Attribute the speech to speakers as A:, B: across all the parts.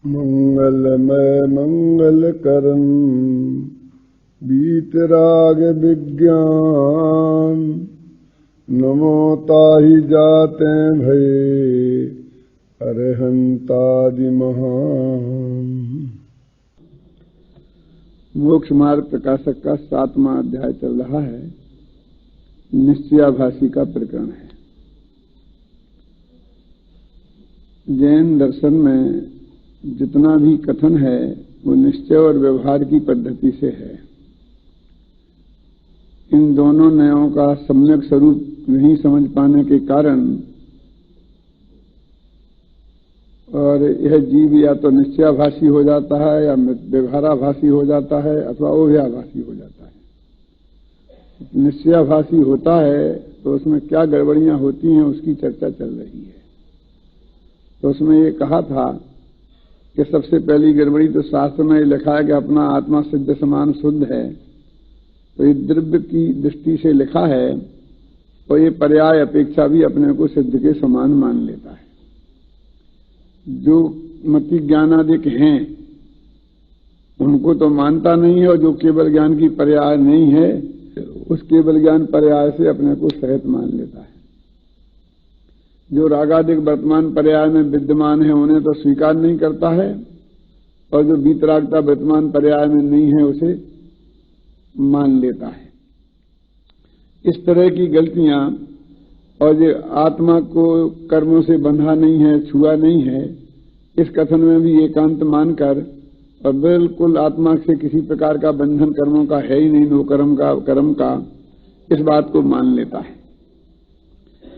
A: मंगलमय मंगल करन बीतराग विज्ञान, नमो ताहि जाते भये अरहंतादि महान। मोक्ष मार्ग प्रकाशक का 7वां अध्याय चल रहा है। निश्चयाभासी का प्रकरण है। जैन दर्शन में जितना भी कथन है वो निश्चय और व्यवहार की पद्धति से है। इन दोनों नयों का सम्यक स्वरूप नहीं समझ पाने के कारण और यह जीव या तो निश्चयाभासी हो जाता है या व्यवहाराभासी हो जाता है अथवा ओव्याभासी हो जाता है। निश्चयाभासी होता है तो उसमें क्या गड़बड़ियां होती हैं उसकी चर्चा चल रही है। तो उसमें ये कहा था कि सबसे पहली गड़बड़ी तो शास्त्र में लिखा है कि अपना आत्मा सिद्ध समान शुद्ध है, तो ये द्रव्य की दृष्टि से लिखा है और ये पर्याय अपेक्षा भी अपने को सिद्ध के समान मान लेता है। जो मति ज्ञानादिक हैं उनको तो मानता नहीं है और जो केवल ज्ञान की पर्याय नहीं है उस केवल ज्ञान पर्याय से अपने को सहित मान लेता है। जो रागादिक वर्तमान पर्याय में विद्यमान है उन्हें तो स्वीकार नहीं करता है और जो वीतरागता वर्तमान पर्याय में नहीं है उसे मान लेता है। इस तरह की गलतियां और जो आत्मा को कर्मों से बंधा नहीं है, छुआ नहीं है, इस कथन में भी एकांत मानकर और बिल्कुल आत्मा से किसी प्रकार का बंधन कर्मों का है ही नहीं, नो कर्म का इस बात को मान लेता है।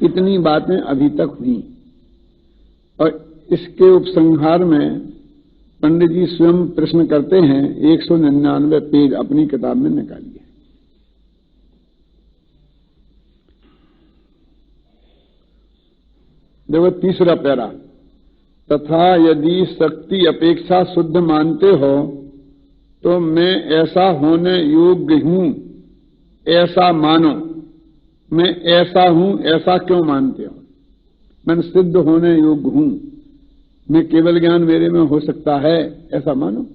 A: इतनी बातें अभी तक हुई और इसके उपसंहार में पंडित जी स्वयं प्रश्न करते हैं। 199 पेज अपनी किताब में निकालिए। देखो तीसरा पैरा, तथा यदि शक्ति अपेक्षा शुद्ध मानते हो तो मैं ऐसा होने योग्य हूं ऐसा मानो। मैं ऐसा हूं ऐसा क्यों मानते हो? मैं सिद्ध होने योग्य हूं, मैं केवल ज्ञान मेरे में हो सकता है ऐसा मानो।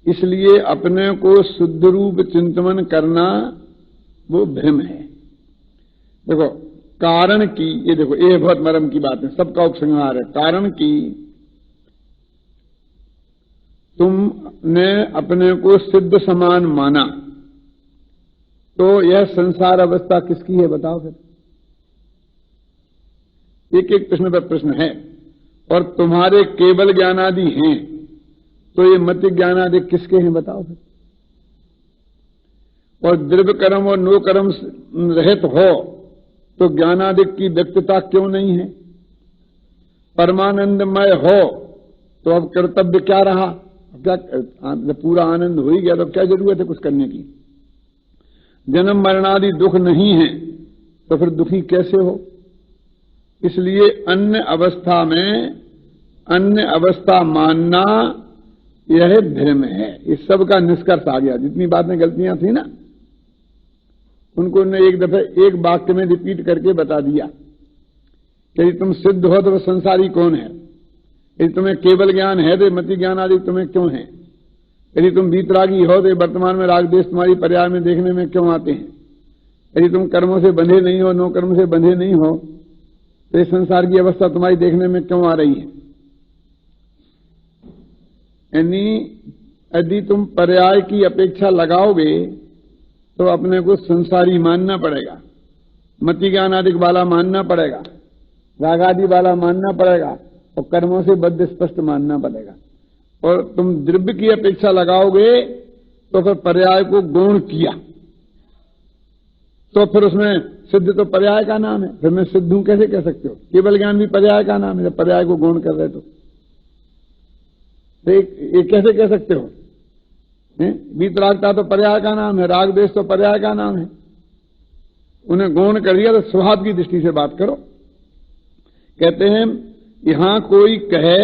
A: इसलिए अपने को शुद्ध रूप चिंतन करना वो भ्रम है। देखो कारण की, ये देखो ये बहुत मर्म की बात है, सबका उपसंहार है। कारण की तुमने अपने को सिद्ध समान माना तो यह संसार अवस्था किसकी है बताओ फिर? एक एक प्रश्न पर प्रश्न है। और तुम्हारे केवल ज्ञानादि हैं तो ये मति ज्ञानादि किसके हैं बताओ फिर? और द्रव्य कर्म और नो कर्म रहित हो तो ज्ञानादिक की व्यक्तता क्यों नहीं है? परमानंदमय हो तो अब कर्तव्य क्या रहा? क्या पूरा आनंद हो ही गया तो क्या जरूरत है कुछ करने की? जन्म मरणादि दुख नहीं है तो फिर दुखी कैसे हो? इसलिए अन्य अवस्था में अन्य अवस्था मानना यह भ्रम है। इस सब का निष्कर्ष आ गया। जितनी बातें गलतियां थी ना उनको उन्होंने एक दफे एक वाक्य में रिपीट करके बता दिया कि यदि तुम सिद्ध हो तो संसारी कौन है? यदि तुम्हें केवल ज्ञान है तो मति ज्ञान आदि तुम्हें क्यों है? यदि तुम वीतरागी हो तो वर्तमान में राग देश तुम्हारी पर्याय में देखने में क्यों आते हैं? यदि तुम कर्मों से बंधे नहीं हो, नो कर्म से बंधे नहीं हो तो इस संसार की अवस्था तुम्हारी देखने में क्यों आ रही है? यानी यदि तुम पर्याय की अपेक्षा लगाओगे तो अपने को संसारी मानना पड़ेगा, मति ज्ञान आदि वाला मानना पड़ेगा, रागादि वाला मानना पड़ेगा और कर्मों से बद्ध स्पष्ट मानना पड़ेगा। और तुम द्रव्य की अपेक्षा लगाओगे तो फिर पर्याय को गौण किया तो फिर उसमें सिद्ध तो पर्याय का नाम है। फिर मैं सिद्ध हूं कैसे कह सकते हो? केवल ज्ञान भी पर्याय का नाम है। जब पर्याय को गौण कर रहे तो ये कैसे कह सकते हो? वीतरागता तो पर्याय का नाम है, राग देश तो पर्याय का नाम है। उन्हें गौण कर दिया तो स्वभाव की दृष्टि से बात करो। कहते हैं यहां कोई कहे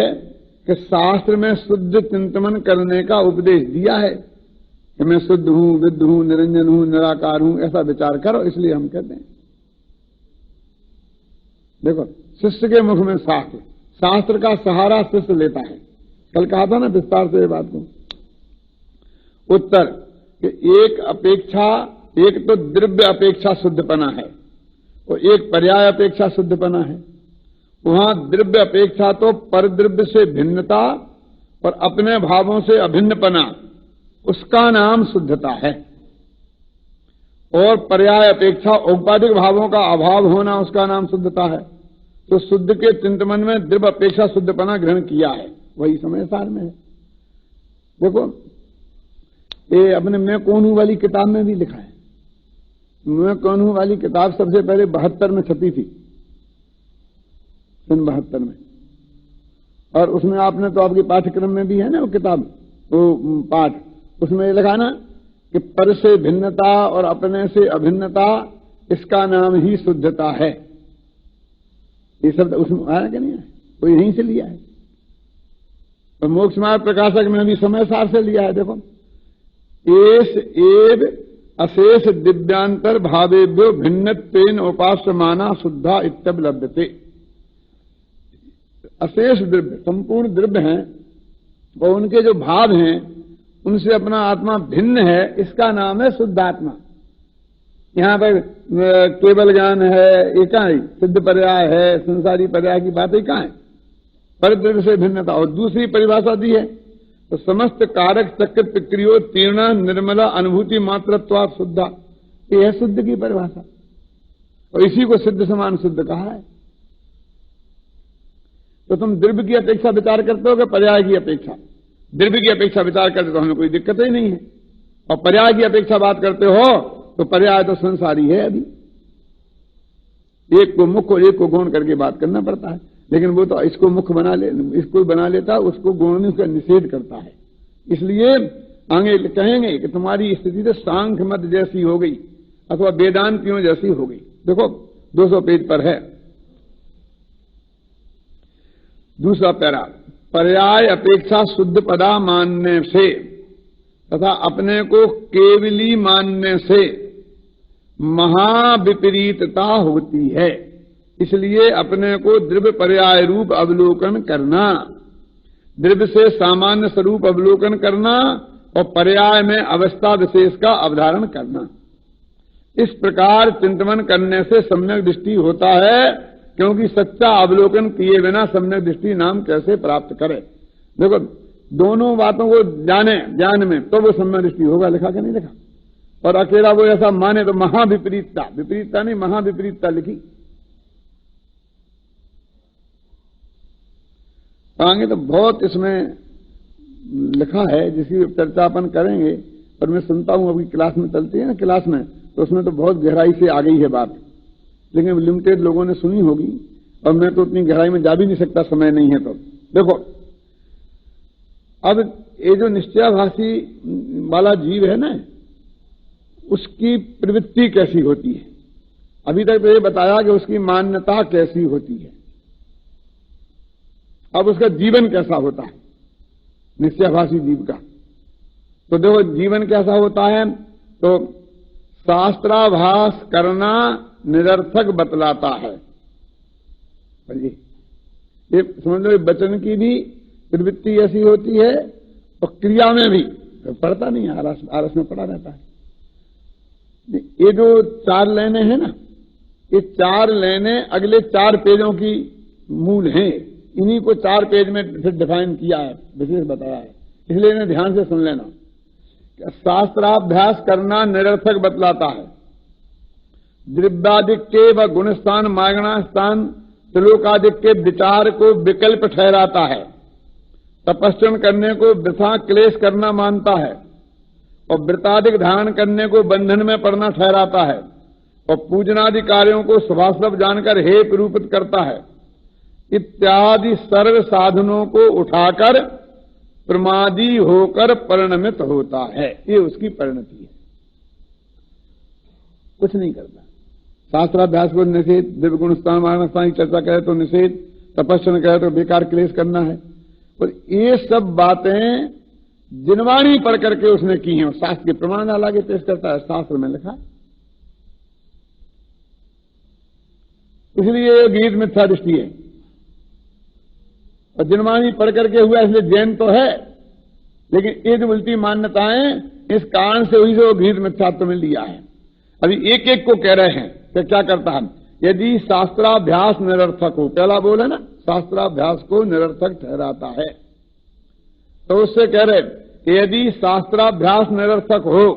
A: कि शास्त्र में शुद्ध चिंतन करने का उपदेश दिया है कि मैं शुद्ध हूं, विद्ध हूं, निरंजन हूं, निराकार हूं, ऐसा विचार करो। इसलिए हम कहते हैं देखो शिष्य के मुख में साफ है, शास्त्र का सहारा शिष्य लेता है। कल कहा था ना विस्तार से ये बात को। उत्तर कि एक तो द्रव्य अपेक्षा शुद्धपना है और एक पर्याय अपेक्षा शुद्धपना है। वहां द्रव्य अपेक्षा तो पर द्रव्य से भिन्नता और अपने भावों से अभिन्नपना, उसका नाम शुद्धता है। और पर्याय अपेक्षा औपाधिक भावों का अभाव होना, उसका नाम शुद्धता है। तो शुद्ध के चिंतन में द्रव्य अपेक्षा शुद्धपना ग्रहण किया है, वही समय सार में है। देखो ये अपने मैं कौन हूं वाली किताब में भी लिखा है। मैं कौन हूं वाली किताब सबसे पहले 72 में छपी थी, सन 72 में। और उसमें आपने तो आपके पाठ्यक्रम में भी है ना वो किताब, वो पाठ, उसमें ये लिखा ना कि पर से भिन्नता और अपने से अभिन्नता, इसका नाम ही शुद्धता है। ये शब्द उसमें आया कि नहीं है? वो यहीं से लिया है। तो मोक्ष मार्ग प्रकाशक में भी समय सार से लिया है। देखो एस एव अशेष दिव्यांतर भावेभ्यो भिन्नत्वेन उपास्यमाना शुद्धा इत्यवलभ्यते। अशेष द्रव्य, संपूर्ण द्रव्य हैं और उनके जो भाव हैं उनसे अपना आत्मा भिन्न है, इसका नाम है शुद्धात्मा। यहां पर केवल ज्ञान है, ये कहां है? सिद्ध पर्याय है, संसारी पर्याय की बातें कहां है? पर द्रव्य से भिन्नता। और दूसरी परिभाषा दी है तो समस्त कारक चक्र प्रक्रियो तीर्ण निर्मला अनुभूति मात्रत्वा शुद्धा, ये है शुद्ध की परिभाषा। और इसी को सिद्ध समान शुद्ध कहा है। तो तुम द्रव्य की अपेक्षा विचार करते हो कि पर्याय की अपेक्षा? द्रव्य की अपेक्षा विचार करते तो हमें कोई दिक्कत ही नहीं है। और पर्याय की अपेक्षा बात करते हो तो पर्याय तो संसारी है। अभी एक को मुख्य और एक को गौण करके बात करना पड़ता है, लेकिन वो तो इसको मुख्य इसको बना लेता, उसको गौण का निषेध करता है। इसलिए आगे कहेंगे कि तुम्हारी स्थिति तो सांख्य मत जैसी हो गई अथवा वेदांतियों जैसी हो गई। देखो 200 पेज पर है दूसरा पैरा। पर्याय अपेक्षा शुद्ध पदा मानने से तथा अपने को केवली मानने से महाविपरीतता होती है। इसलिए अपने को द्रव्य पर्याय रूप अवलोकन करना, द्रव्य से सामान्य स्वरूप अवलोकन करना और पर्याय में अवस्था विशेष का अवधारण करना, इस प्रकार चिंतन करने से सम्यक दृष्टि होता है। क्योंकि सच्चा अवलोकन किए बिना सम्यक दृष्टि नाम कैसे प्राप्त करे? देखो दोनों बातों को जाने ज्ञान में तो वो सम्यक दृष्टि होगा, लिखा कि नहीं लिखा? और अकेला वो ऐसा माने तो महाविपरीतता, विपरीतता नहीं महाविपरीतता लिखी। आगे तो बहुत इसमें लिखा है जिसकी चर्चा अपन करेंगे। और मैं सुनता हूं अभी क्लास में चलती है ना, क्लास में तो उसमें तो बहुत गहराई से आ गई है बात, लेकिन लिमिटेड लोगों ने सुनी होगी और मैं तो उतनी गहराई में जा भी नहीं सकता, समय नहीं है। तो देखो अब ये जो निश्चयाभासी वाला जीव है ना, उसकी प्रवृत्ति कैसी होती है? अभी तक तो ये बताया कि उसकी मान्यता कैसी होती है। अब उसका जीवन कैसा होता है निश्चयाभासी जीव का? तो देखो जीवन कैसा होता है तो शास्त्राभास करना निरर्थक बतलाता है। ये समझ लो, वचन की भी प्रवृत्ति ऐसी होती है और क्रिया में भी पढ़ता नहीं है, आरस में पड़ा रहता है। ये जो 4 लाइनें हैं ना, ये 4 लाइनें अगले 4 पेजों की मूल हैं। इन्हीं को 4 पेज में फिर डिफाइन किया है, विशेष बताया है, इसलिए इन्हें ध्यान से सुन लेना। शास्त्राभ्यास करना निरर्थक बतलाता है। द्रव्यादिक के व गुणस्थान मागणा स्थान त्रिलोकादिक के विचार को विकल्प ठहराता है। तपस्या करने को वृथा क्लेश करना मानता है और व्रतादिक धारण करने को बंधन में पड़ना ठहराता है और पूजनादि कार्यों को शुभाशुभ जानकर हेय रूपित करता है। इत्यादि सर्व साधनों को उठाकर प्रमादी होकर परिणमित होता है। ये उसकी परिणति है, कुछ नहीं करता। शास्त्राभ्यास को निषेध, दिव्य गुण स्थान की चर्चा करे तो निषेध, तपस्या करे तो बेकार क्लेश करना है। और ये सब बातें जिनवाणी पढ़ करके उसने की हैं, शास्त्र के प्रमाण आगे पेश करता है, शास्त्र में लिखा। इसलिए गीत मिथ्या दृष्टि है। और जिनवाणी पढ़ करके हुआ इसलिए जैन तो है, लेकिन ये जो उल्टी मान्यताएं इस कारण से हुई जो घृत मिथ्यात्व में लिया है। अभी एक एक को कह रहे हैं कि क्या करता है, यदि शास्त्राभ्यास निरर्थक हो, पहला बोले ना शास्त्राभ्यास को निरर्थक ठहराता है, तो उससे कह रहे कि यदि शास्त्राभ्यास निरर्थक हो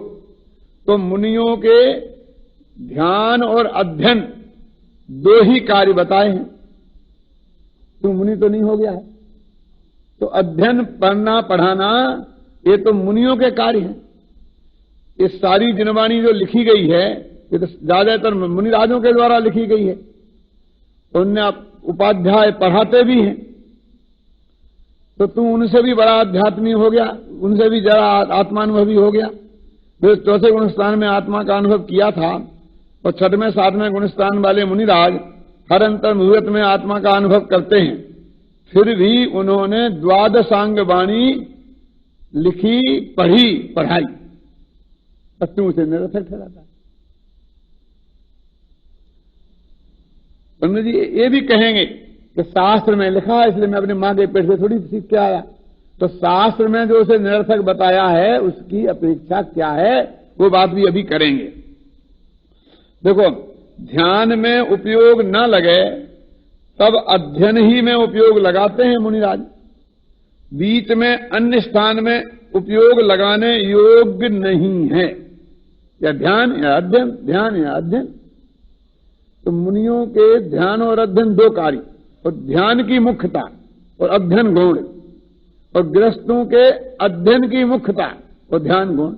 A: तो मुनियों के ध्यान और अध्ययन दो ही कार्य बताए हैं। तो मुनि तो नहीं हो गया है, तो अध्ययन पढ़ना पढ़ाना ये तो मुनियों के कार्य हैं। ये सारी जिनवाणी जो लिखी गई है ये तो ज्यादातर मुनिराजों के द्वारा लिखी गई है। उनने उपाध्याय पढ़ाते भी हैं, तो तू उनसे भी बड़ा आध्यात्मी हो गया, उनसे भी जरा आत्मानुभवी हो गया। जो चौथे गुणस्थान में आत्मा का अनुभव किया था और छठवें सातवें गुणस्थान वाले मुनिराज हर अंतर मुहूर्त में आत्मा का अनुभव करते हैं, फिर भी उन्होंने द्वादशांग वाणी लिखी, पढ़ी, पढ़ाई, तू उसे निरर्थक ठहराता। पंडित जी ये भी कहेंगे कि शास्त्र में लिखा है इसलिए मैं अपनी मां के पेट से थोड़ी सीख के आया, तो शास्त्र में जो उसे निरर्थक बताया है उसकी अपेक्षा क्या है, वो बात भी अभी करेंगे। देखो, ध्यान में उपयोग न लगे तब अध्ययन ही में उपयोग लगाते हैं मुनिराज। बीच में अन्य स्थान में उपयोग लगाने योग्य नहीं है, या ध्यान या अध्ययन, ध्यान या अध्ययन। तो मुनियों के ध्यान और अध्ययन दो कार्य, और ध्यान की मुख्यता और अध्ययन गौण, और गृहस्थों के अध्ययन की मुख्यता और ध्यान गौण,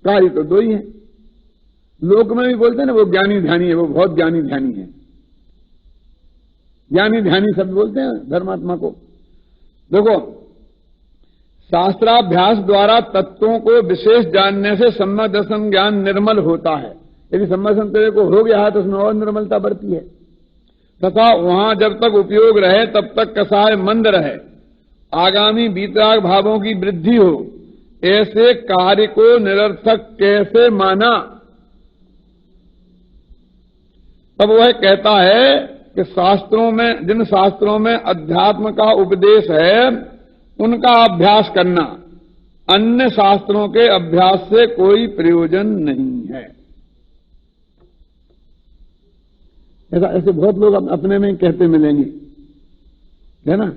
A: कार्य तो दो ही हैं। लोक में भी बोलते हैं ना वो ज्ञानी ध्यानी है, वो बहुत ज्ञानी ध्यानी है, ज्ञानी ध्यानी शब्द बोलते हैं धर्मात्मा को। देखो, शास्त्राभ्यास द्वारा तत्वों को विशेष जानने से सम्यक दर्शन ज्ञान निर्मल होता है। यदि सम्यक दर्शन तेरे को हो गया है तो उसमें और निर्मलता बढ़ती है, तथा वहां जब तक उपयोग रहे तब तक कसाय मंद रहे, आगामी बीतराग भावों की वृद्धि हो, ऐसे कार्य को निरर्थक कैसे माना। तब वह कहता है कि शास्त्रों में, जिन शास्त्रों में अध्यात्म का उपदेश है उनका अभ्यास करना, अन्य शास्त्रों के अभ्यास से कोई प्रयोजन नहीं है। ऐसे बहुत लोग अपने में कहते मिलेंगे, है ना,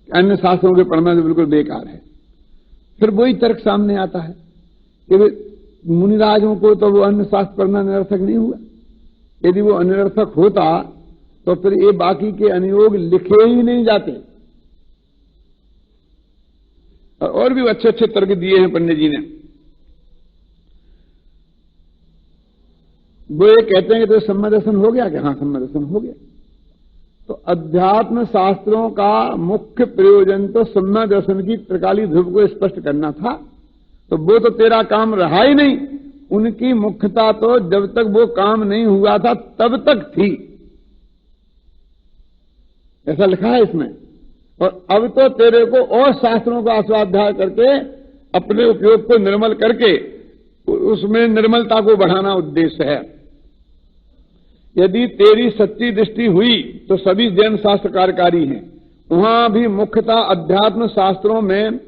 A: अन्य शास्त्रों के पढ़ना तो बिल्कुल बेकार है। फिर वही तर्क सामने आता है कि मुनिराजों को तो वो अन्य शास्त्र पढ़ना निरर्थक नहीं हुआ। यदि वो अनिरर्थक होता तो फिर ये बाकी के अनुयोग लिखे ही नहीं जाते। और भी अच्छे अच्छे तर्क दिए हैं पंडित जी ने। वो ये कहते हैं कि तो सम्यक दर्शन हो गया, कि हाँ सम्यक दर्शन हो गया। तो अध्यात्म शास्त्रों का मुख्य प्रयोजन तो सम्यक दर्शन की त्रिकाली ध्रुव को स्पष्ट करना था, तो वो तो तेरा काम रहा ही नहीं। उनकी मुख्यता तो जब तक वो काम नहीं हुआ था तब तक थी, ऐसा लिखा है इसमें। और अब तो तेरे को और शास्त्रों का स्वाध्याय करके अपने उपयोग को निर्मल करके उसमें निर्मलता को बढ़ाना उद्देश्य है। यदि तेरी सच्ची दृष्टि हुई तो सभी जैन शास्त्र कार्यकारी हैं। वहां भी मुख्यतः अध्यात्म शास्त्रों में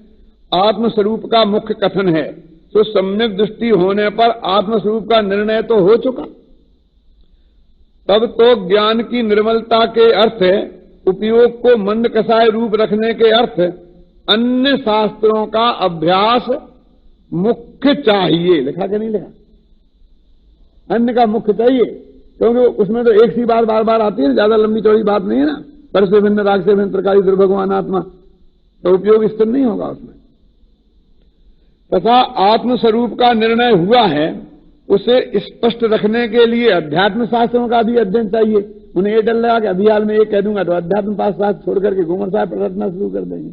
A: आत्मस्वरूप का मुख्य कथन है, तो सम्यक दृष्टि होने पर आत्मस्वरूप का निर्णय तो हो चुका। तब तो ज्ञान की निर्मलता के अर्थ, उपयोग को मंद कसाय रूप रखने के अर्थ, अन्य शास्त्रों का अभ्यास मुख्य चाहिए। लिखा कि नहीं लिखा? अन्य का मुख्य चाहिए, क्योंकि उसमें तो एक सी बात बार बार आती है, ज्यादा लंबी चौड़ी बात नहीं है ना। पर से भिन्न राग से भिन्न प्रकारी दुर्भगवान आत्मा, तो उपयोग स्थिर नहीं होगा उसमें। तथा आत्मस्वरूप का निर्णय हुआ है, उसे स्पष्ट रखने के लिए अध्यात्म शास्त्रों का भी अध्ययन चाहिए। उन्हें ये डर लगा कि अभी हाल में ये कह दूंगा तो अध्यात्म शास्त्र छोड़ करके घूमर साहब रटना शुरू कर देंगे।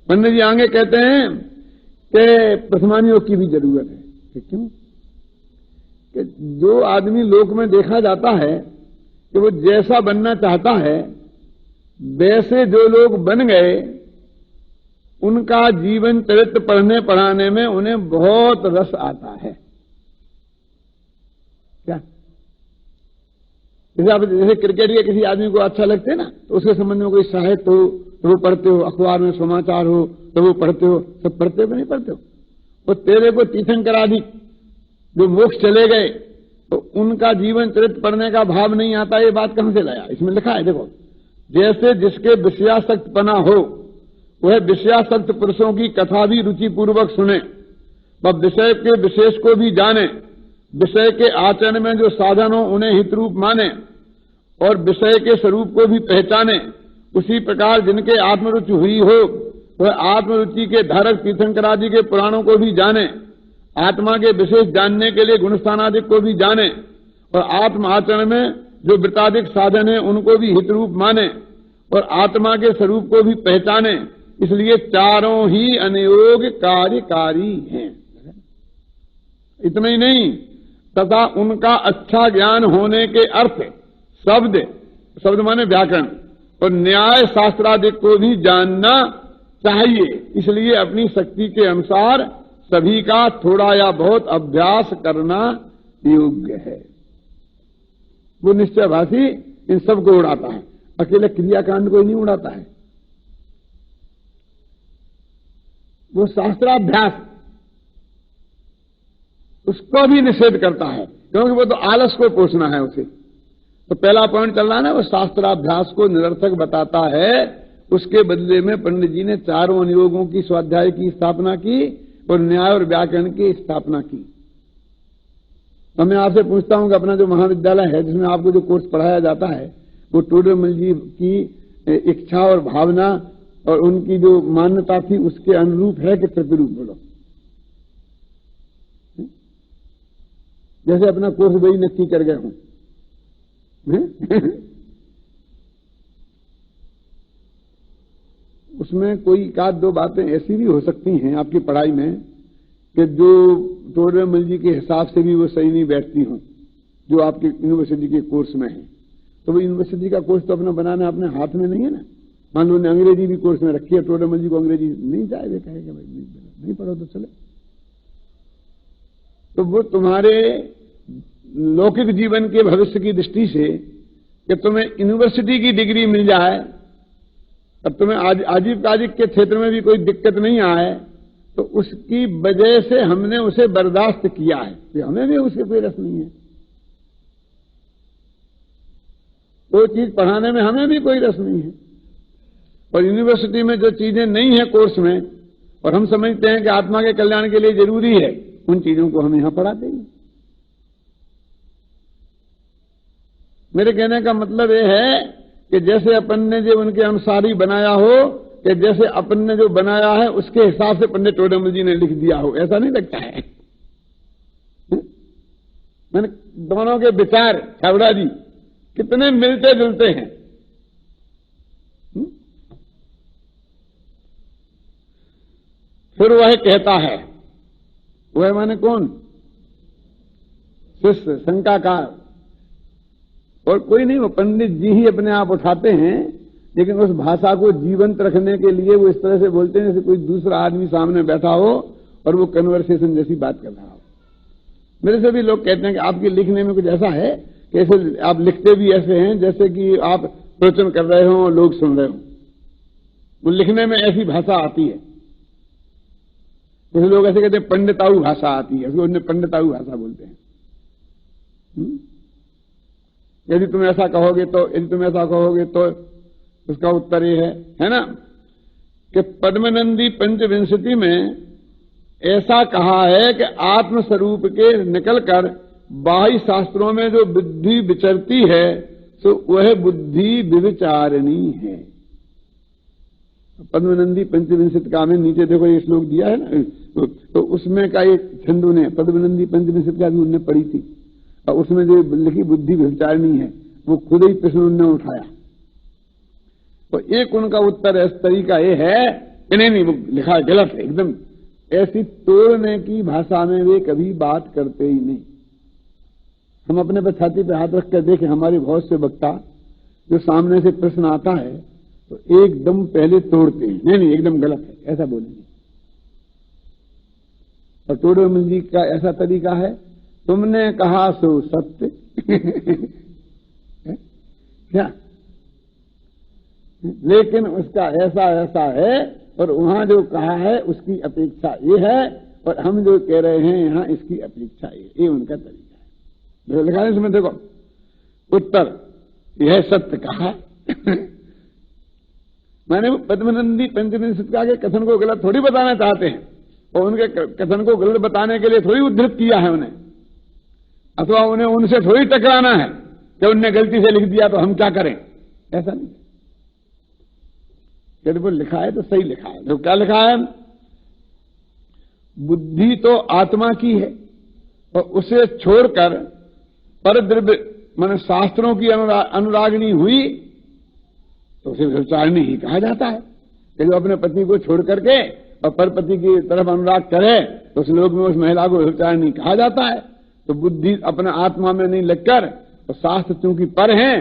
A: पंडित जी आगे कहते हैं कि प्रथमान योग की भी जरूरत है। क्यों? कि जो आदमी लोक में देखा जाता है कि वो जैसा बनना चाहता है, वैसे जो लोग बन गए, उनका जीवन चरित्र पढ़ने पढ़ाने में उन्हें बहुत रस आता है। क्या जैसे क्रिकेट के किसी आदमी को अच्छा लगते हैं ना, तो उसके संबंध में कोई साहित्य हो तो वो पढ़ते हो, अखबार में समाचार हो तो वो पढ़ते हो, सब पढ़ते हो नहीं पढ़ते हो। वो तेरे को तीर्थंकर आदि जो मोक्ष चले गए तो उनका जीवन चरित्र पढ़ने का भाव नहीं आता, ये बात कहां से लाया? इसमें लिखा है, देखो, जैसे जिसके विषयासक्तपना हो वह विषयासक्त पुरुषों की कथा भी रुचिपूर्वक सुने, वह विषय के विशेष को भी जाने, विषय के आचरण में जो साधन हो उन्हें हितरूप माने और विषय के स्वरूप को भी पहचाने। उसी प्रकार जिनके आत्मरुचि हुई हो वह आत्मरुचि के धारक तीर्थंकरादि के पुराणों को भी जाने, आत्मा के विशेष जानने के लिए गुणस्थानादि को भी जाने और आत्म आचरण में जो वृत्ताधिक साधन है उनको भी हितरूप माने और आत्मा के स्वरूप को भी पहचाने। इसलिए चारों ही अनयोग कार्यकारी हैं। इतना ही नहीं, तथा उनका अच्छा ज्ञान होने के अर्थ शब्द माने व्याकरण और न्याय शास्त्रादि को भी जानना चाहिए। इसलिए अपनी शक्ति के अनुसार सभी का थोड़ा या बहुत अभ्यास करना योग्य है। वो निश्चयभाषी इन सबको उड़ाता है, अकेले क्रियाकांड को ही नहीं उड़ाता है। वो शास्त्राभ्यास उसको भी निषेध करता है, क्योंकि वो तो आलस को पोषना है उसे। तो पहला पॉइंट चल रहा है ना, वो शास्त्राभ्यास को निरर्थक बताता है। उसके बदले में पंडित जी ने चारों अनुयोगों की स्वाध्याय की स्थापना की और न्याय और व्याकरण की स्थापना की। तो मैं आपसे पूछता हूं कि अपना जो महाविद्यालय है जिसमें आपको जो कोर्स पढ़ाया जाता है वो टोडरमल जी की इच्छा और भावना और उनकी जो मान्यता थी उसके अनुरूप है कि प्रतिरूप? बोलो। जैसे अपना कोर्स वही नक्की कर गए हूं। उसमें कोई एक आध दो बातें ऐसी भी हो सकती हैं आपकी पढ़ाई में कि जो टोडरमल जी के हिसाब से भी वो सही नहीं बैठती हों, जो आपके यूनिवर्सिटी के कोर्स में है। तो वो यूनिवर्सिटी का कोर्स तो अपना बनाना अपने हाथ में नहीं है ना। मान लो ने अंग्रेजी भी कोर्स में रखी है, टोडरमल जी को अंग्रेजी नहीं चाहिए, कहेगा भाई नहीं पढ़ो तो चले। तो वो तुम्हारे लौकिक जीवन के भविष्य की दृष्टि से कि तुम्हें यूनिवर्सिटी की डिग्री मिल जाए, अब तुम्हें आजीविकाजिक के क्षेत्र में भी कोई दिक्कत नहीं आए, तो उसकी वजह से हमने उसे बर्दाश्त किया है कि हमें भी उसके कोई रस नहीं है। कोई चीज पढ़ाने में हमें भी कोई रस नहीं है। और यूनिवर्सिटी में जो चीजें नहीं है कोर्स में और हम समझते हैं कि आत्मा के कल्याण के लिए जरूरी है, उन चीजों को हम यहां पढ़ाते हैं। मेरे कहने का मतलब यह है कि जैसे अपन ने जो उनके अनुसारी बनाया हो कि जैसे अपन ने जो बनाया है उसके हिसाब से पंडित टोडरमल जी ने लिख दिया हो, ऐसा नहीं लगता है। मैंने दोनों के विचार छावड़ा जी कितने मिलते जुलते हैं। फिर वह कहता है, वह माने कौन? शिष्य, शंकाकार और कोई नहीं, वो पंडित जी ही अपने आप उठाते हैं, लेकिन उस भाषा को जीवंत रखने के लिए वो इस तरह से बोलते हैं जैसे कोई दूसरा आदमी सामने बैठा हो और वो कन्वर्सेशन जैसी बात कर रहा हो। मेरे से भी लोग कहते हैं कि आपके लिखने में कुछ ऐसा है कि ऐसे आप लिखते भी ऐसे हैं जैसे कि आप प्रवचन कर रहे हो, लोग सुन रहे हो। वो लिखने में ऐसी भाषा आती है। कुछ लोग ऐसे कहते हैं पंडिताऊ भाषा आती है, उसको पंडिताऊ भाषा बोलते हैं। यदि तुम ऐसा कहोगे तो उसका उत्तर ये है ना कि पद्मनंदी पंचविंशति में ऐसा कहा है कि आत्मस्वरूप के निकलकर बाह्य शास्त्रों में जो बुद्धि विचरती है तो वह बुद्धि विविचारणी है। पद्मनंदी पंचविंशति का में नीचे देखो ये श्लोक दिया है ना, तो उसमें का एक छंदू ने पद्मनंदी पंचविंशति का भी उन्होंने पढ़ी थी और उसमें जो लिखी बुद्धि विचारणी है वो खुद ही प्रश्न उन्होंने उठाया। तो एक उनका उत्तर इस तरीका ये है कि नहीं वो लिखा गलत है एकदम, ऐसी तोड़ने की भाषा में वे कभी बात करते ही नहीं। हम अपने पर छाती पे हाथ रख कर देखें, हमारे बहुत से वक्ता जो सामने से प्रश्न आता है तो एकदम पहले तोड़ते हैं, नहीं एकदम गलत है ऐसा बोलेंगे। और टोडरमल जी का ऐसा तरीका है, तुमने कहा सो सत्य क्या? लेकिन उसका ऐसा ऐसा है और वहां जो कहा है उसकी अपेक्षा ये है और हम जो कह रहे हैं यहां इसकी अपेक्षा ये उनका तरीका है। लिखा है इसमें देखो, उत्तर यह सत्य कहा मैंने पद्मनंदी पंचविंशति के कथन को गलत थोड़ी बताना चाहते हैं और उनके कथन को गलत बताने के लिए थोड़ी उद्धृत किया है उन्हें, अथवा उन्हें उनसे थोड़ी टकराना है कि उनने गलती से लिख दिया तो हम क्या करें, ऐसा नहीं। यदि वो लिखा है तो सही लिखा है। तो क्या लिखा है? बुद्धि तो आत्मा की है और उसे छोड़कर पर द्रव्य माने शास्त्रों की अनुरागिणी हुई तो उसे व्यभिचारिणी ही कहा जाता है। कि जो अपने पति को छोड़ करके और परपति की तरफ अनुराग करे तो उस लोक में उस महिला को व्यभिचारिणी कहा जाता है। तो बुद्धि अपने आत्मा में नहीं लगकर और शास्त्र चूंकि पर हैं,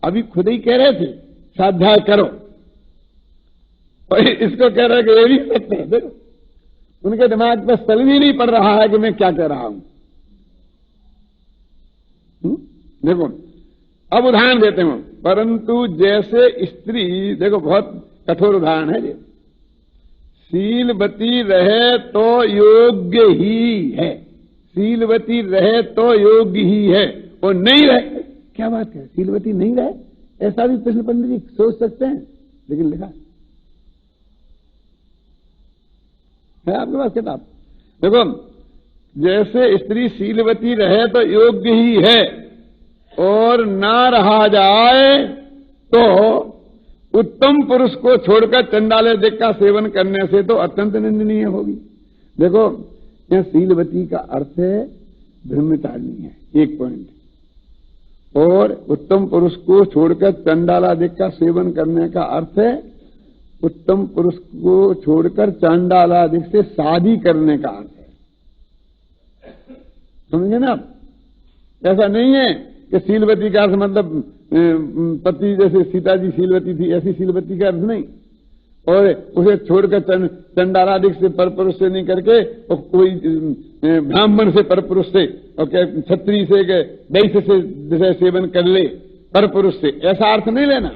A: अभी खुद ही कह रहे थे स्वाध्याय करो और इसको कह रहे कि ये भी सत्य है। देखो उनके दिमाग पर सल भी नहीं पड़ रहा है कि मैं क्या कह रहा हूं। देखो अब उदाहरण देते हैं, परंतु जैसे स्त्री, देखो बहुत कठोर उदाहरण है ये, शीलवती रहे तो योग्य ही है, शीलवती रहे तो योग्य ही है और नहीं रहे, क्या बात है, शीलवती नहीं रहे, ऐसा भी कृष्ण पंडित जी सोच सकते हैं, लेकिन लिखा है आपके पास किताब। देखो जैसे स्त्री शीलवती रहे तो योग्य ही है और ना रहा जाए तो उत्तम पुरुष को छोड़कर चंडाले दिक का सेवन करने से तो अत्यंत निंदनीय होगी। देखो यह शीलवती का अर्थ है ब्रह्मचारिणी है, एक पॉइंट, और उत्तम पुरुष को छोड़कर चंडालादिक का सेवन करने का अर्थ है उत्तम पुरुष को छोड़कर चांडालादिक से शादी करने का अर्थ है। समझे ना आप? ऐसा नहीं है कि शीलवती का अर्थ मतलब पति जैसे सीता जी शीलवती थी ऐसी शीलवती का अर्थ नहीं, और उसे छोड़कर चंडालादिक से परपुरुष से नहीं करके और कोई ब्राह्मण से परपुरुष से और क्षत्रिय से वैश्य से जैसे सेवन कर ले परपुरुष से, ऐसा अर्थ नहीं लेना।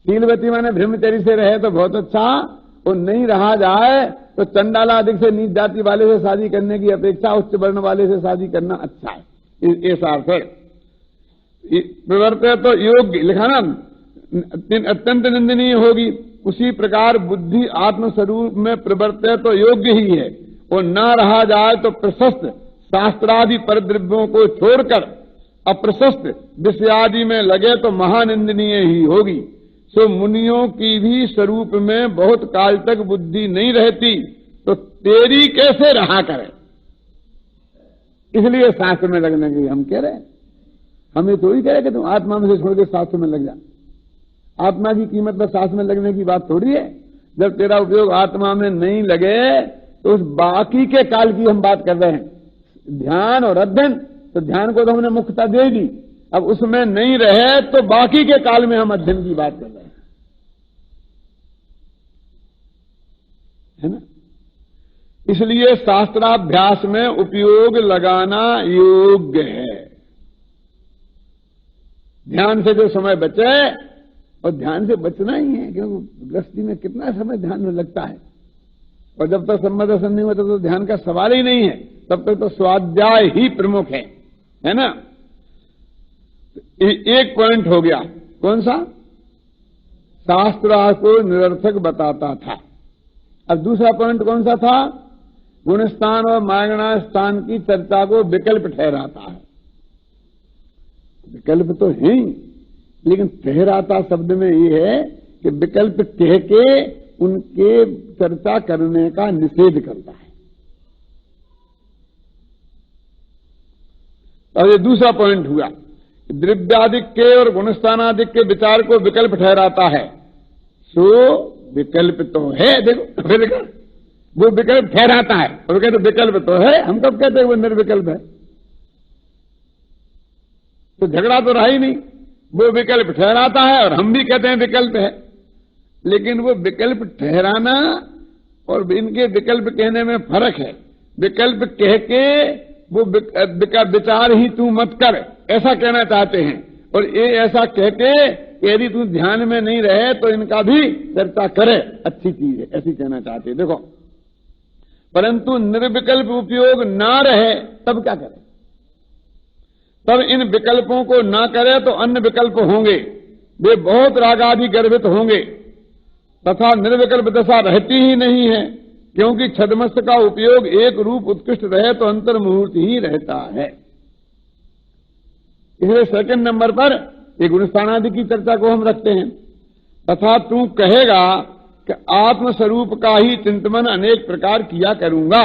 A: शीलवती माने ब्रह्मचर्य से रहे तो बहुत अच्छा, और नहीं रहा जाए तो चंडालादिक से नीच जाति वाले से शादी करने की अपेक्षा उच्च वर्ण वाले से शादी करना अच्छा है, ऐसा अर्थ है। प्रवर्ते तो योग्य लिखा ना, अत्यंत निंदनीय होगी। उसी प्रकार बुद्धि आत्मस्वरूप में प्रवर्ते तो योग्य ही है और न रहा जाए तो प्रशस्त शास्त्रादि परद्रव्यों को छोड़कर अप्रशस्त विषयादि में लगे तो महानिंदनीय ही होगी। सो मुनियों की भी स्वरूप में बहुत काल तक बुद्धि नहीं रहती तो तेरी कैसे रहा करे, इसलिए शास्त्र में लगने की हम कह रहे हैं। हम ये थोड़ी कह रहे कि तुम आत्मा में से छोड़ के शास्त्र में लग जा। आत्मा की कीमत पर शास्त्र में लगने की बात थोड़ी है। जब तेरा उपयोग आत्मा में नहीं लगे तो उस बाकी के काल की हम बात कर रहे हैं। ध्यान और अध्ययन, तो ध्यान को तो हमने मुख्यता दे दी, अब उसमें नहीं रहे तो बाकी के काल में हम अध्ययन की बात कर रहे हैं, है ना। इसलिए शास्त्राभ्यास में उपयोग लगाना योग्य है। ध्यान से जो समय बचे, और ध्यान से बचना ही है, क्योंकि गृहस्थी में कितना समय ध्यान में लगता है, और जब तक सम्मत दर्शन नहीं होता तो ध्यान का सवाल ही नहीं है, तब तक तो स्वाध्याय ही प्रमुख है ना। एक पॉइंट हो गया, कौन सा? शास्त्र को निरर्थक बताता था। अब दूसरा पॉइंट कौन सा था? गुणस्थान और मागणा स्थान की चर्चा को विकल्प ठहराता है। विकल्प तो है ही, लेकिन ठहराता शब्द में ये है कि विकल्प कह के उनके चर्चा करने का निषेध करता है। और ये दूसरा पॉइंट हुआ, द्रव्यादिक के और गुणस्थानादिक के विचार को विकल्प ठहराता है। सो विकल्प तो है, देखो वो विकल्प ठहराता है और कहते विकल्प तो है। हम कब कहते हैं वो निर्विकल्प है? तो झगड़ा तो रहा ही नहीं। वो विकल्प ठहराता है और हम भी कहते हैं विकल्प है, लेकिन वो विकल्प ठहराना और इनके विकल्प कहने में फर्क है। विकल्प कह के वो विचार ही तू मत कर, ऐसा कहना चाहते हैं। और ये ऐसा कह के यदि तू ध्यान में नहीं रहे तो इनका भी चर्चा करे, अच्छी चीज है, ऐसी कहना चाहते हैं। देखो, परंतु निर्विकल्प उपयोग ना रहे तब क्या करे? तब इन विकल्पों को ना करे तो अन्य विकल्प होंगे, वे बहुत रागादि गर्भित होंगे तथा निर्विकल्प दशा रहती ही नहीं है, क्योंकि छद्मस्त का उपयोग एक रूप उत्कृष्ट रहे तो अंतर्मुहूर्त ही रहता है। इसलिए सेकंड नंबर पर एक गुणस्थानादि की चर्चा को हम रखते हैं। तथा तू कहेगा कि आत्मस्वरूप का ही चिंतन अनेक प्रकार किया करूंगा,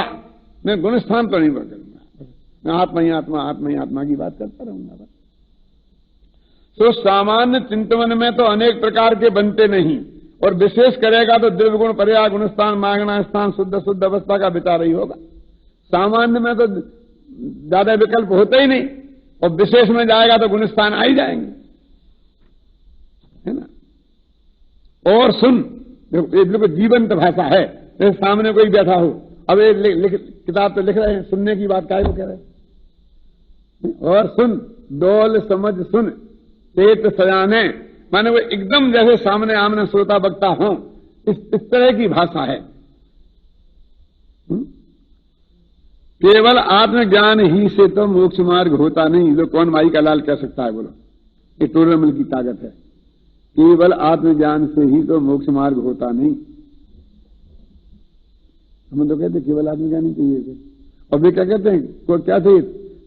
A: मैं गुणस्थान तो नहीं करूंगा, मैं आत्मा ही आत्मा, आत्मा ही आत्मा की बात करता रहूंगा बस। तो सामान्य चिंतन में तो अनेक प्रकार के बनते नहीं, और विशेष करेगा तो द्रव्य गुण पर्याय गुणस्थान मागना स्थान शुद्ध शुद्ध अवस्था का विचार ही होगा। सामान्य में तो ज्यादा विकल्प होते ही नहीं, और विशेष में जाएगा तो गुणस्थान आ ही जाएंगे, है ना। और सुन, ये बिल्कुल जीवंत भाषा है, जैसे सामने कोई बैठा हो, अब ये किताब तो लिख रहे हैं, सुनने की बात काहे को कह रहे हैं। और सुन, डोल समझ सुन, पेट सजाने, माने वो एकदम जैसे सामने आमने श्रोता वक्ता हो, इस तरह की भाषा है। केवल आत्मज्ञान ही से तो मोक्ष मार्ग होता नहीं, लोग कौन माई का लाल कह सकता है, बोलो, ये टोरमल की ताकत है। केवल आत्मज्ञान से ही तो मोक्ष मार्ग होता नहीं। हम तो कहते केवल आत्मज्ञान ही चाहिए, और वे क्या कहते हैं, को क्या चाहिए,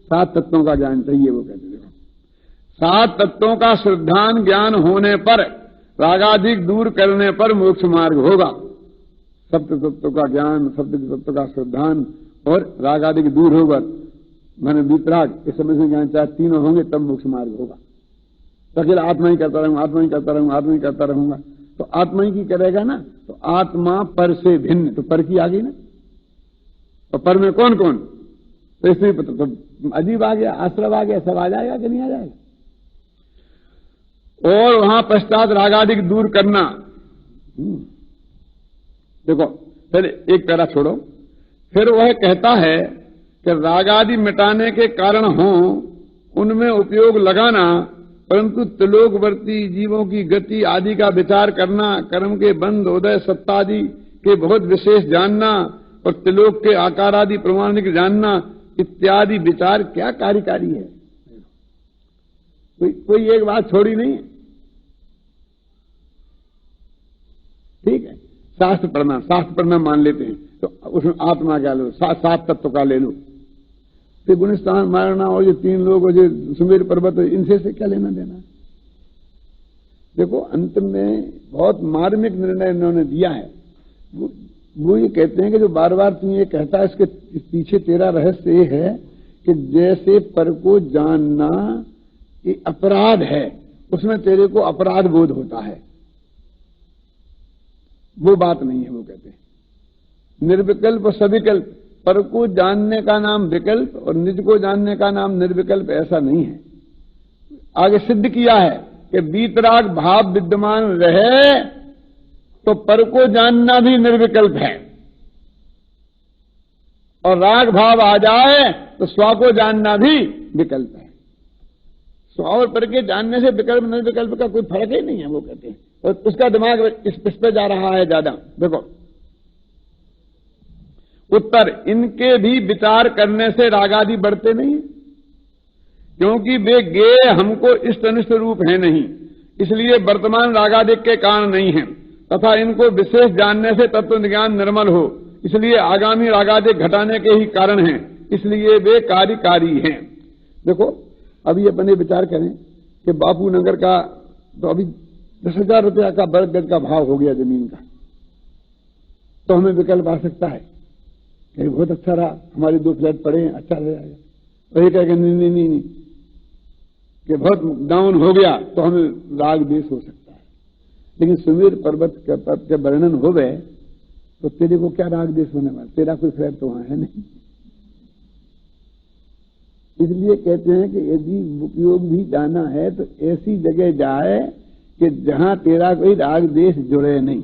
A: 7 तत्वों का ज्ञान चाहिए। वो कहते हैं 7 तत्वों का श्रद्धान ज्ञान होने पर, रागाधिक दूर करने पर मोक्ष मार्ग होगा। सप्त तत्वों का ज्ञान, सप्त तत्वों का श्रद्धान और रागाधिक दूर होगा, मैंने वितराग, इस समय से ज्ञान चाहे तीनों होंगे तब मोक्ष मार्ग होगा। तो अकेला आत्मा ही करता रहूंगा, आत्मा ही करता रहूंगा, आत्मा ही करता रहूंगा, तो आत्मा ही की करेगा ना, तो आत्मा पर से भिन्न, तो पर की आ गई ना। और पर में कौन कौन, तो इसमें तो अजीब आ गया, आश्रव आ गया, सब आ जाएगा कि नहीं आ जाएगा। और वहां पश्चात रागादिक दूर करना। देखो फिर एक पैरा छोड़ो, फिर वह कहता है कि रागादि मिटाने के कारण हो उनमें उपयोग लगाना, परंतु त्रिलोकवर्ती जीवों की गति आदि का विचार करना, कर्म के बंध उदय सत्तादि के बहुत विशेष जानना और त्रिलोक के आकार आदि प्रमाणिक जानना इत्यादि विचार क्या कार्यकारी है। कोई एक बात छोड़ी नहीं है, ठीक है। शास्त्र पढ़ना मान लेते हैं, तो उसमें आत्मा क्या लो, 7 तत्व का ले लो, फिर गुणस्थान मारना और ये 3 लोग और जो सुमेर पर्वत, इनसे से क्या लेना देना। देखो अंत में बहुत मार्मिक निर्णय इन्होंने दिया है। वो ये कहते हैं कि जो बार बार तू ये कहता है, इसके पीछे तेरा रहस्य ये है कि जैसे पर को जानना ये अपराध है, उसमें तेरे को अपराध बोध होता है, वो बात नहीं है। वो कहते हैं निर्विकल्प और सविकल्प, पर को जानने का नाम विकल्प और निज को जानने का नाम निर्विकल्प, ऐसा नहीं है। आगे सिद्ध किया है कि वीतराग भाव विद्यमान रहे तो पर को जानना भी निर्विकल्प है, और राग भाव आ जाए तो स्व को जानना भी विकल्प है। स्व और पर के जानने से विकल्प निर्विकल्प का कोई फर्क ही नहीं है, वो कहते हैं। और उसका दिमाग इस पे जा रहा है ज्यादा। देखो उत्तर, इनके भी विचार करने से रागादि बढ़ते नहीं, क्योंकि वे गे हमको इष्ट अनिष्ट रूप है नहीं, इसलिए वर्तमान रागादिक के कारण नहीं है, तथा इनको विशेष जानने से तत्व ज्ञान निर्मल हो, इसलिए आगामी रागादिक घटाने के ही कारण हैं, इसलिए वे कार्यकारी हैं। देखो अभी अपने विचार करें कि बापू नगर का तो अभी 10,000 रुपया का वर्ग गज का भाव हो गया जमीन का, तो हमें विकल्प आ सकता है कि बहुत अच्छा रहा, हमारे 2 फ्लैट पड़े हैं, अच्छा रह जाएगा। तो ये कहेगा नहीं कि बहुत डाउन हो गया तो हमें राग देश हो सकता है। लेकिन सुमेर पर्वत के वर्णन हो गए तो तेरे को क्या राग देश होने वाला, तेरा कोई फ्लैट तो वहां है नहीं। इसलिए कहते हैं कि यदि उपयोग भी जाना है तो ऐसी जगह जाए कि जहां तेरा कोई राग देश जुड़े नहीं।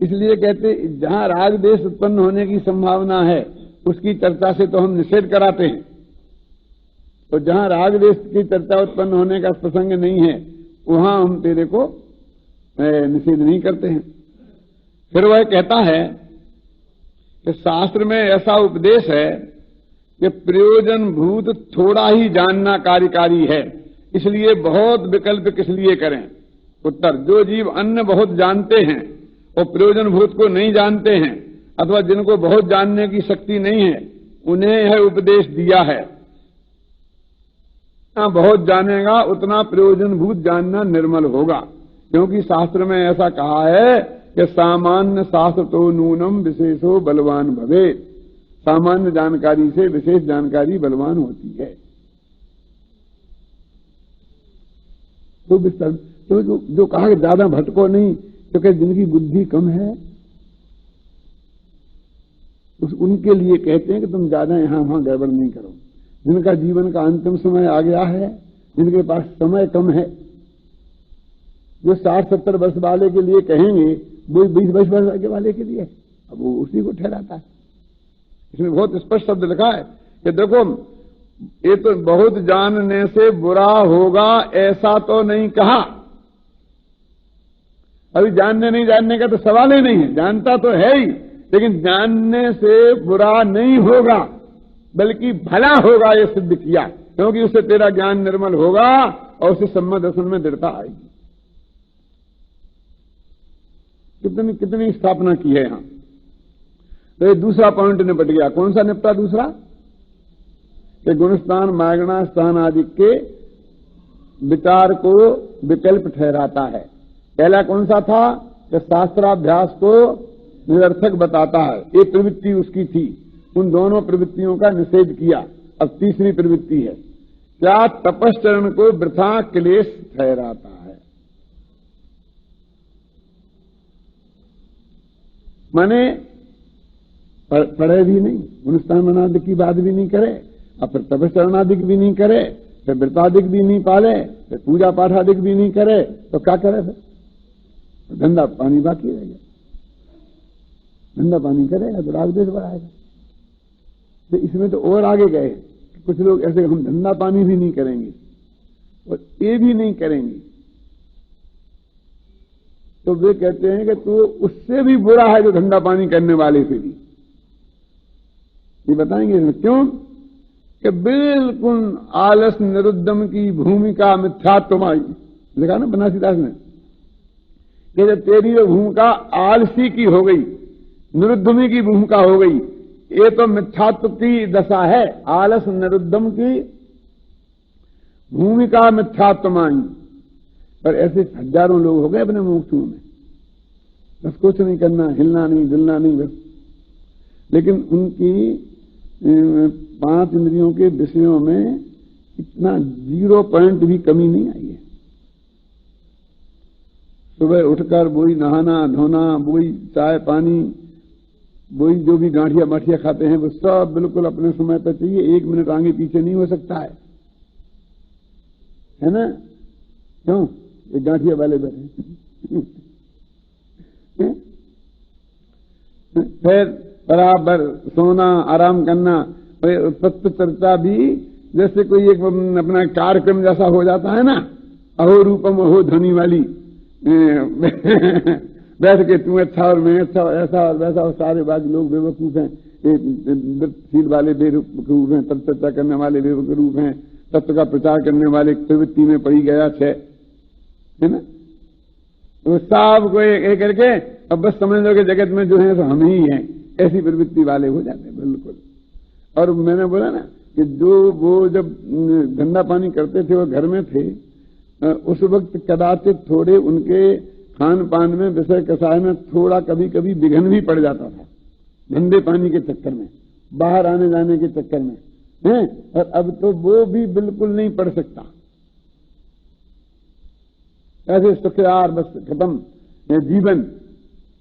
A: इसलिए कहते जहां राग देश उत्पन्न होने की संभावना है उसकी चर्चा से तो हम निषेध कराते हैं, तो जहां राग द्वेष की चर्चा उत्पन्न होने का प्रसंग नहीं है वहां हम तेरे को निषेध नहीं करते हैं। फिर वह कहता है कि शास्त्र में ऐसा उपदेश है कि प्रयोजन भूत थोड़ा ही जानना कार्यकारी है, इसलिए बहुत विकल्प किस लिए करें। उत्तर, जो जीव अन्य बहुत जानते हैं और प्रयोजन भूत को नहीं जानते हैं अथवा जिनको बहुत जानने की शक्ति नहीं है, उन्हें यह उपदेश दिया है। बहुत जानेगा उतना प्रयोजन भूत जानना निर्मल होगा, क्योंकि शास्त्र में ऐसा कहा है कि सामान्य शास्त्र तो नूनम विशेषो बलवान भवे। सामान्य जानकारी से विशेष जानकारी बलवान होती है। तो जो कहा कि ज्यादा भटको नहीं, क्योंकि जिनकी बुद्धि कम है उनके लिए कहते हैं कि तुम ज्यादा यहां वहां गड़बड़ नहीं करो। जिनका जीवन का अंतिम समय आ गया है, जिनके पास समय कम है, जो 60-70 वर्ष वाले के लिए कहेंगे वो 20 वर्ष वाले के लिए, अब वो उसी को ठहराता है। इसमें बहुत स्पष्ट शब्द लिखा है कि देखो, ये तो बहुत जानने से बुरा होगा ऐसा तो नहीं कहा। अभी जानने नहीं जानने का तो सवाल ही नहीं है, जानता तो है ही, लेकिन जानने से बुरा नहीं होगा बल्कि भला होगा ये सिद्ध किया, क्योंकि उससे तेरा ज्ञान निर्मल होगा और उससे सम्मत दर्शन में दृढ़ता आएगी। कितनी कितनी स्थापना की है यहां। तो ये दूसरा पॉइंट निपट गया। कौन सा निपटा दूसरा? कि गुणस्थान मागणा स्थान आदि के विचार को विकल्प ठहराता है। पहला कौन सा था? कि शास्त्राभ्यास को निरर्थक बताता है। एक प्रवृत्ति उसकी थी, उन दोनों प्रवृत्तियों का निषेध किया। अब तीसरी प्रवृत्ति है, क्या तपश्चरण को वृथा क्लेश ठहराता है। माने पढ़े भी नहीं, गुणस्थान अनादि की बात भी नहीं करे, और फिर तपश्चरणादिक भी नहीं करे, फिर व्रतादिक भी नहीं पाले, फिर पूजा पाठादिक भी नहीं करे, तो क्या करे? फिर धंधा पानी बाकी रह गया। धंधा पानी करेगा तो राग द्वेष बढ़ाएगा। तो इसमें तो और आगे गए, कुछ लोग ऐसे हम धंधा पानी भी नहीं करेंगे और ये भी नहीं करेंगे, तो वे कहते हैं कि तू उससे भी बुरा है जो धंधा पानी करने वाले से भी। ये बताएंगे इसमें क्यों? कि बिल्कुल आलस निरुद्धम की भूमिका मिथ्यात्वमाई लिखा ना बनारसीदास ने, कि जब तेरी जो भूमिका आलसी की हो गई, निरुद्धमी की भूमिका हो गई, ये तो मिथ्यात्व की दशा है। आलस निरुद्धम की भूमिका मिथ्यात्वमाई। पर ऐसे हजारों लोग हो गए अपने मुक्तियों में, बस कुछ नहीं करना, हिलना नहीं, डुलना नहीं, बस। लेकिन उनकी 5 इंद्रियों के विषयों में इतना 0 पॉइंट भी कमी नहीं आई है। सुबह उठकर वही नहाना धोना, वही चाय पानी, वही जो भी गांठिया माठिया खाते हैं वो सब बिल्कुल अपने समय पर चाहिए। 1 मिनट आगे पीछे नहीं हो सकता है ना? क्यों? ये गांठिया वाले बैठे फिर बराबर सोना, आराम करना, तत्व चर्चा भी जैसे कोई एक अपना कार्यक्रम जैसा हो जाता है ना, अहो रूपम अहो ध्वनि वाली, बैठ के तू अच्छा और मैं अच्छा, ऐसा और वैसा, और सारे बाकी लोग बेवकूफ हैं, वृत्तशील वाले बेवकूफ हैं, तत्व चर्चा करने वाले बेवकूफ हैं, तत्व का प्रचार करने वाले प्रवृत्ति में पड़ी गया 6, है ना? तो सब को एक करके अब बस समझ लो कि जगत में जो है तो हम ही हैं, ऐसी प्रवृत्ति वाले हो जाते हैं बिल्कुल। और मैंने बोला ना कि जो वो जब धंधा पानी करते थे वो घर में थे, उस वक्त कदाचित थोड़े उनके खान पान में, विषय कसाय में थोड़ा कभी कभी विघन भी पड़ जाता था, धंधे पानी के चक्कर में, बाहर आने जाने के चक्कर में, हैं? और अब तो वो भी बिल्कुल नहीं पड़ सकता। ऐसे सुखयार बस खत्म जीवन,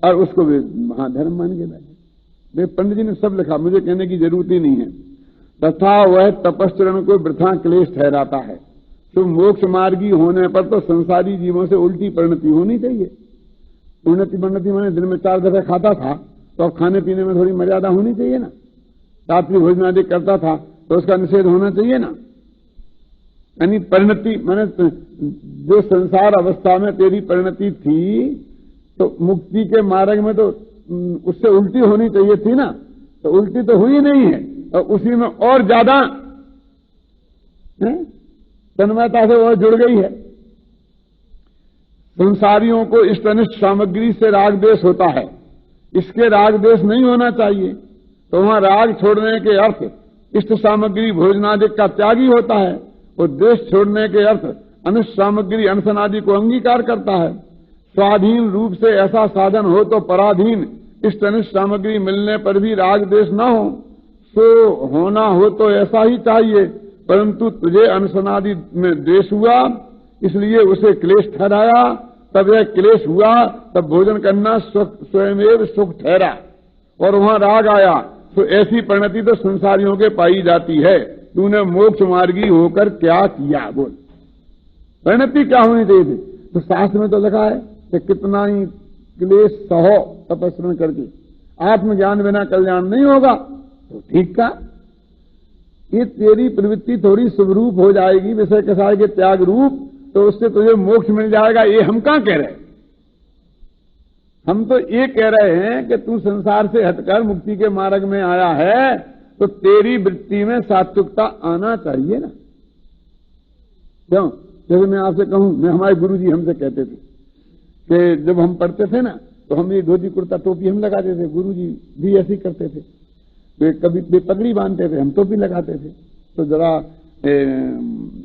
A: और उसको भी महाधर्म मान के बैठे। पंडित जी ने सब लिखा, मुझे कहने की जरूरत ही नहीं है। तथा वह तपश्चरण को वृथा क्लेश ठहराता है। तो मोक्ष मार्गी होने पर तो संसारी जीवों से उल्टी परिणति होनी चाहिए। उन्नति परिणति मैंने दिन में 4 दफे खाता था, तो अब खाने पीने में थोड़ी मर्यादा होनी चाहिए ना। रात्रि भोजन आदि करता था तो उसका निषेध होना चाहिए ना। यानी परिणति माने जो संसार अवस्था में तेरी परिणति थी तो मुक्ति के मार्ग में तो उससे उल्टी होनी चाहिए थी ना, तो उल्टी तो हुई नहीं है और उसी में और ज्यादा तन्मयता से और जुड़ गई है। संसारियों को इष्ट अनिष्ट सामग्री से राग द्वेष होता है, इसके राग द्वेष नहीं होना चाहिए। तो वहां राग छोड़ने के अर्थ इष्ट सामग्री भोजनादि का त्यागी होता है और द्वेष छोड़ने के अर्थ अनिष्ट सामग्री अनशनादि को अंगीकार करता है। स्वाधीन रूप से ऐसा साधन हो तो पराधीन इष्ट अनिष्ट सामग्री मिलने पर भी राग द्वेष न हो, सो होना हो तो ऐसा ही चाहिए। परंतु तुझे अनशनादि में द्वेष हुआ इसलिए उसे क्लेश ठहराया, तब यह क्लेश हुआ तब भोजन करना स्वयं सुख ठहरा और वहां राग आया। तो ऐसी परिणति तो संसारियों के पाई जाती है। तूने मोक्ष मार्गी होकर क्या किया बोल, परिणति क्या होनी चाहिए थी? तो शास्त्र में तो लिखा है कि कितना ही क्लेश सहो तपस्या करके, आत्मज्ञान बिना कल्याण नहीं होगा। तो ठीक था, ये तेरी प्रवृत्ति थोड़ी शुभरूप हो जाएगी विषय कसाय के त्याग रूप, तो उससे तुझे मोक्ष मिल जाएगा। ये हम कहां कह रहे हैं? हम तो ये कह रहे हैं कि तू संसार से हटकर मुक्ति के मार्ग में आया है तो तेरी वृत्ति में सात्विकता आना चाहिए ना। क्यों? जैसे मैं आपसे कहूं, मैं हमारे गुरुजी हमसे कहते थे कि जब हम पढ़ते थे ना तो हम ये धोती कुर्ता टोपी हम लगाते थे, गुरुजी भी ऐसे ही करते थे। वे कभी पगड़ी बांधते थे, हम टोपी लगाते थे। तो जरा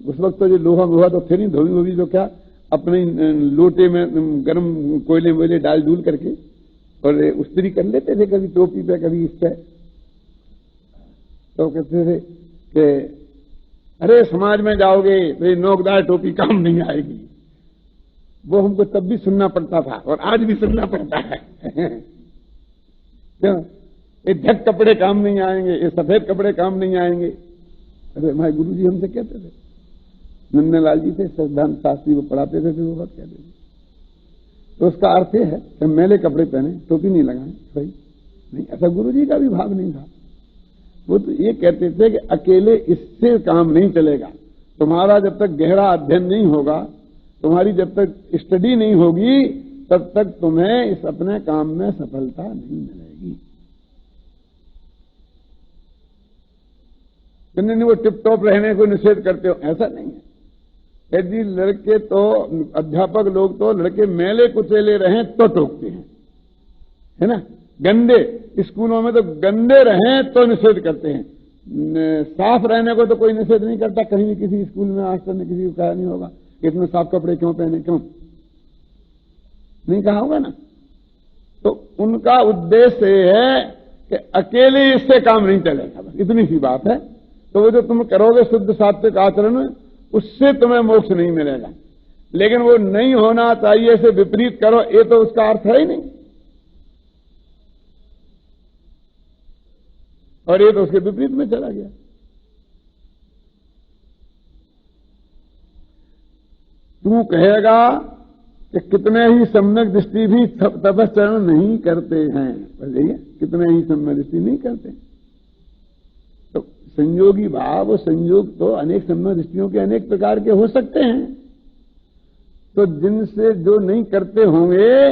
A: उस वक्त तो जो लोहा वोहा तो थे नहीं, धोबी वोबी जो क्या अपने लोटे में गर्म कोयले वोयले डाल डूल करके और उस्तरी कर लेते थे, कभी टोपी पे कभी इस पे। तो कहते थे कि अरे समाज में जाओगे तो ये नोकदार टोपी काम नहीं आएगी। वो हमको तब भी सुनना पड़ता था और आज भी सुनना पड़ता है। क्यों? ये झट कपड़े काम नहीं आएंगे, ये सफेद कपड़े काम नहीं आएंगे। अरे हमारे गुरुजी हमसे कहते थे, नन्नालाल जी थे सिद्धांत शास्त्री, वो पढ़ाते थे तो वो बात कहते थे। तो उसका अर्थ यह है कि मैले कपड़े पहने, टोपी नहीं लगाए भाई, नहीं, ऐसा गुरुजी का भी भाव नहीं था। वो तो ये कहते थे कि अकेले इससे काम नहीं चलेगा, तुम्हारा जब तक गहरा अध्ययन नहीं होगा, तुम्हारी जब तक स्टडी नहीं होगी, तब तक तुम्हें इस अपने काम में सफलता नहीं मिलेगी। नहीं, वो टिप टॉप रहने को निषेध करते हो, ऐसा नहीं है। यदि लड़के तो अध्यापक लोग तो लड़के मेले कुचेले रहें तो टोकते हैं, है ना। गंदे स्कूलों में तो गंदे रहें तो निषेध करते हैं, साफ रहने को तो कोई निषेध नहीं करता। कहीं भी किसी स्कूल में आज तक किसी को कहा नहीं होगा इतने साफ कपड़े क्यों पहने, क्यों नहीं कहा होगा ना। तो उनका उद्देश्य है कि अकेले इससे काम नहीं चलेगा, बस इतनी सी बात है। तो वो जो तुम करोगे शुद्ध सात्विक आचरण, उससे तुम्हें मोक्ष नहीं मिलेगा। लेकिन वो नहीं होना चाहिए से विपरीत करो, ये तो उसका अर्थ है ही नहीं। और ये तो उसके विपरीत में चला गया। तू कहेगा कि कितने ही सम्यक दृष्टि भी तपश्चरण नहीं करते हैं, बताइए कितने ही सम्यक दृष्टि नहीं करते। तो संयोगी भाव, संयोग तो अनेक सम्यक दृष्टियों के अनेक प्रकार के हो सकते हैं। तो जिनसे जो नहीं करते होंगे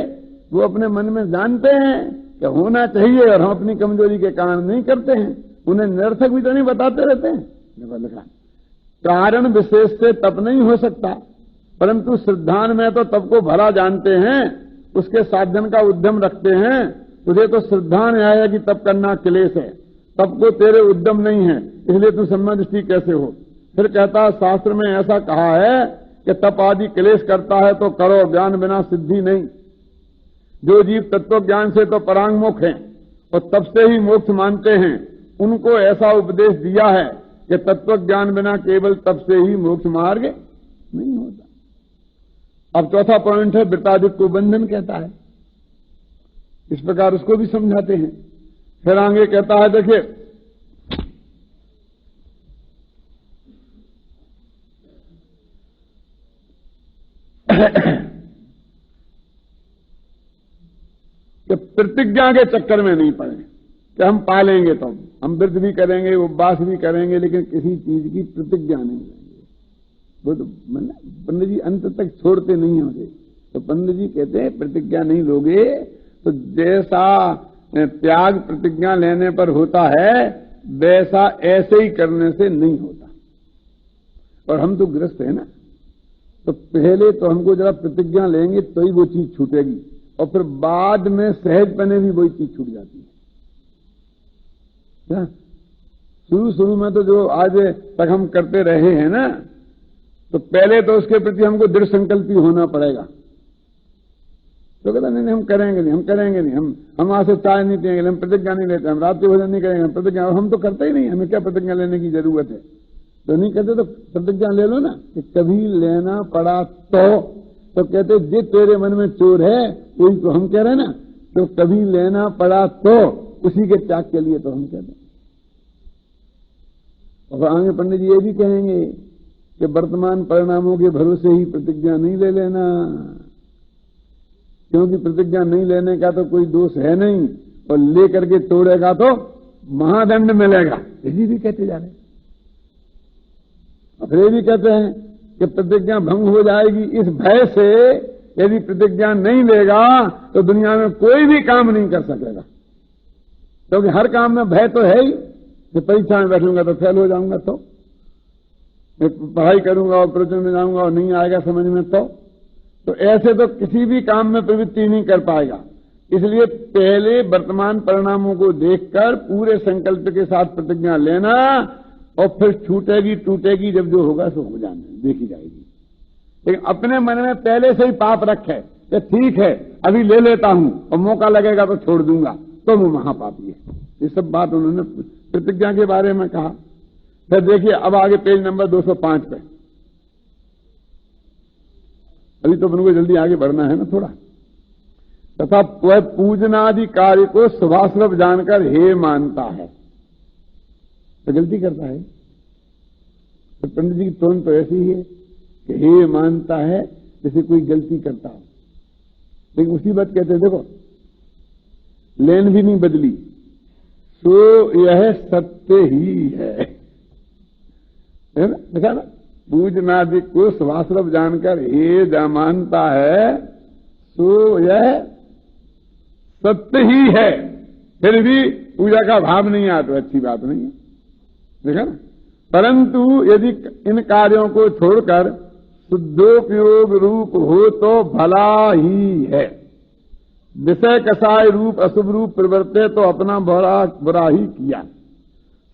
A: वो अपने मन में जानते हैं कि होना चाहिए और हम अपनी कमजोरी के कारण नहीं करते हैं। उन्हें निरर्थक भी तो नहीं बताते रहते हैं। कारण विशेष से तप नहीं हो सकता, परंतु श्रद्धान में तो तप को भला जानते हैं, उसके साधन का उद्यम रखते हैं। तुझे तो श्रद्धान है कि तप करना क्लेश है, तप को तेरे उद्यम नहीं है, इसलिए तू सम्यक दृष्टि कैसे हो। फिर कहता है शास्त्र में ऐसा कहा है कि तप आदि क्लेश करता है तो करो, ज्ञान बिना सिद्धि नहीं। जो जीव तत्व ज्ञान से तो परांगमुख हैं और तप से ही मोक्ष मानते हैं, उनको ऐसा उपदेश दिया है कि तत्व ज्ञान बिना केवल तप से ही मोक्ष मार्ग नहीं होता। अब चौथा पॉइंट है वृताधिक को बंधन कहता है, इस प्रकार उसको भी समझाते हैं। फिर आगे कहता है, देखिए कि प्रतिज्ञा के चक्कर में नहीं पड़े कि हम पालेंगे तो हम व्रत भी करेंगे, उपवास भी करेंगे, लेकिन किसी चीज की प्रतिज्ञा नहीं लेंगे। वो तो पंडित जी अंत तक छोड़ते नहीं होते। तो पंडित जी कहते हैं प्रतिज्ञा नहीं लोगे तो जैसा त्याग प्रतिज्ञा लेने पर होता है वैसा ऐसे ही करने से नहीं होता। और हम तो गृहस्थ है ना, तो पहले तो हमको जरा प्रतिज्ञा लेंगे तो ही वो चीज छूटेगी, और फिर बाद में सहज पने भी वही चीज छूट जाती है। शुरू शुरू में तो जो आज तक हम करते रहे हैं ना, तो पहले तो उसके प्रति हमको दृढ़ संकल्पी होना पड़ेगा। तो कहता नहीं हम करेंगे नहीं, हम करेंगे नहीं, हम वहां से चाय नहीं पिएंगे, हम प्रतिज्ञा नहीं लेते, हम रात्रि भोजन नहीं करेंगे, हम प्रतिज्ञा, और हम तो करते ही नहीं, हमें क्या प्रतिज्ञा लेने की जरूरत है। तो नहीं कहते तो प्रतिज्ञा ले लो ना, कि कभी लेना पड़ा तो कहते जे तेरे मन में चोर है वही तो हम कह रहे हैं ना, तो कभी लेना पड़ा तो उसी के त्याग के लिए तो हम कहते हैं। और आगे पंडित जी ये भी कहेंगे कि वर्तमान परिणामों के भरोसे ही प्रतिज्ञा नहीं ले लेना, क्योंकि प्रतिज्ञा नहीं लेने का तो कोई दोष है नहीं, और लेकर के तोड़ेगा तो महादंड मिलेगा। यही भी कहते जा रहे हैं। फिर ये भी कहते हैं कि प्रतिज्ञा भंग हो जाएगी इस भय से, यदि प्रतिज्ञा नहीं लेगा तो दुनिया में कोई भी काम नहीं कर सकेगा, क्योंकि हर काम में भय तो है ही। कि परीक्षा में बैठूंगा तो फेल हो जाऊंगा, तो पढ़ाई करूंगा और प्रवचन में जाऊंगा और नहीं आएगा समझ में, तो ऐसे तो किसी भी काम में प्रवृत्ति नहीं कर पाएगा। इसलिए पहले वर्तमान परिणामों को देखकर पूरे संकल्प के साथ प्रतिज्ञा लेना, और फिर छूटेगी टूटेगी जब जो होगा सो हो जाने देखी जाएगी। लेकिन अपने मन में पहले से ही पाप रखे कि ठीक है अभी ले लेता हूं और मौका लगेगा तो छोड़ दूंगा, तो वो महापापी है। ये सब बात उन्होंने प्रतिज्ञा के बारे में कहा। फिर देखिए अब आगे पेज नंबर 205 पे, अभी तो अपन को जल्दी आगे बढ़ना है ना थोड़ा। तथा वह पूजनादि कार्य को शुभाशुभ जानकर हे मानता है, तो गलती करता है। तो पंडित जी की टोन तो ऐसी ही है कि हे मानता है जैसे कोई गलती करता हो, लेकिन उसी बात कहते हैं देखो लेन भी नहीं बदली, तो यह सत्य ही है ना, देखा ना। पूजनादि को शुभाशुभ जानकर हे मानता है, तो यह सत्य ही है। फिर भी पूजा का भाव नहीं आता तो अच्छी बात नहीं है, देखा ना। परंतु यदि इन कार्यों को छोड़कर शुद्धोपयोग रूप हो तो भला ही है। विषय कसाय रूप अशुभ रूप प्रवर्ते तो अपना बुरा ही किया।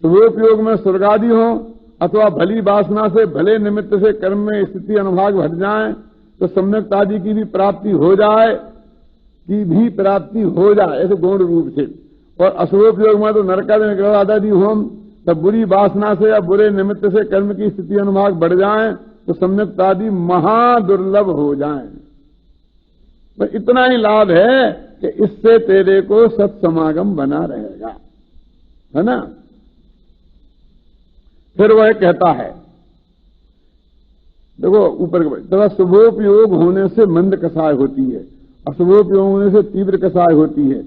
A: शुभोपयोग में स्वर्गादि हो अथवा भली वासना से भले निमित्त से कर्म में स्थिति अनुभाग घट जाए तो सम्यक आदि की भी प्राप्ति हो जाए, ऐसे गौण रूप से। और अशुभोपयोग में तो नरकादि आदि होम तब बुरी वासना से या बुरे निमित्त से कर्म की स्थिति अनुभाग बढ़ जाए तो सम्यक आदि महादुर्लभ हो जाए। तो इतना ही लाभ है कि इससे तेरे को सत्समागम बना रहेगा, है ना। फिर वह कहता है देखो ऊपर तथा शुभोपयोग होने से मंद कसाय होती है, अशुभोपयोग होने से तीव्र कसाय होती है।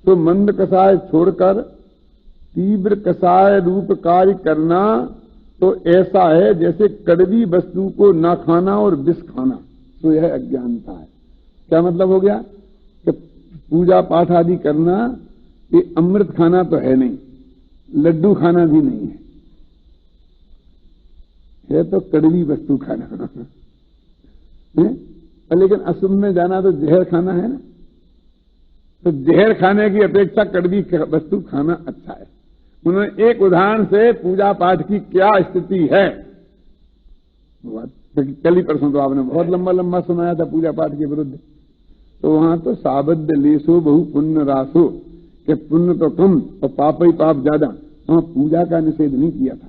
A: तो मंद कसाय छोड़कर तीव्र कसाय रूप कार्य करना तो ऐसा है जैसे कड़वी वस्तु को ना खाना और विष खाना, तो यह अज्ञानता है। क्या मतलब हो गया कि पूजा पाठ आदि करना ये अमृत खाना तो है नहीं, लड्डू खाना भी नहीं है तो कड़वी वस्तु खाना है। लेकिन अशुभ में जाना तो जहर खाना है ना, तो जहर खाने की अपेक्षा कड़वी वस्तु खाना अच्छा है। उन्होंने एक उदाहरण से पूजा पाठ की क्या स्थिति है, कल ही परसों तो आपने बहुत लंबा लंबा सुनाया था पूजा पाठ के विरुद्ध। तो वहां तो साबद्ध लेसो बहु पुण्य रासो, कि पुण्य तो कम और पाप ही पाप ज्यादा। वहां पूजा का निषेध नहीं किया था।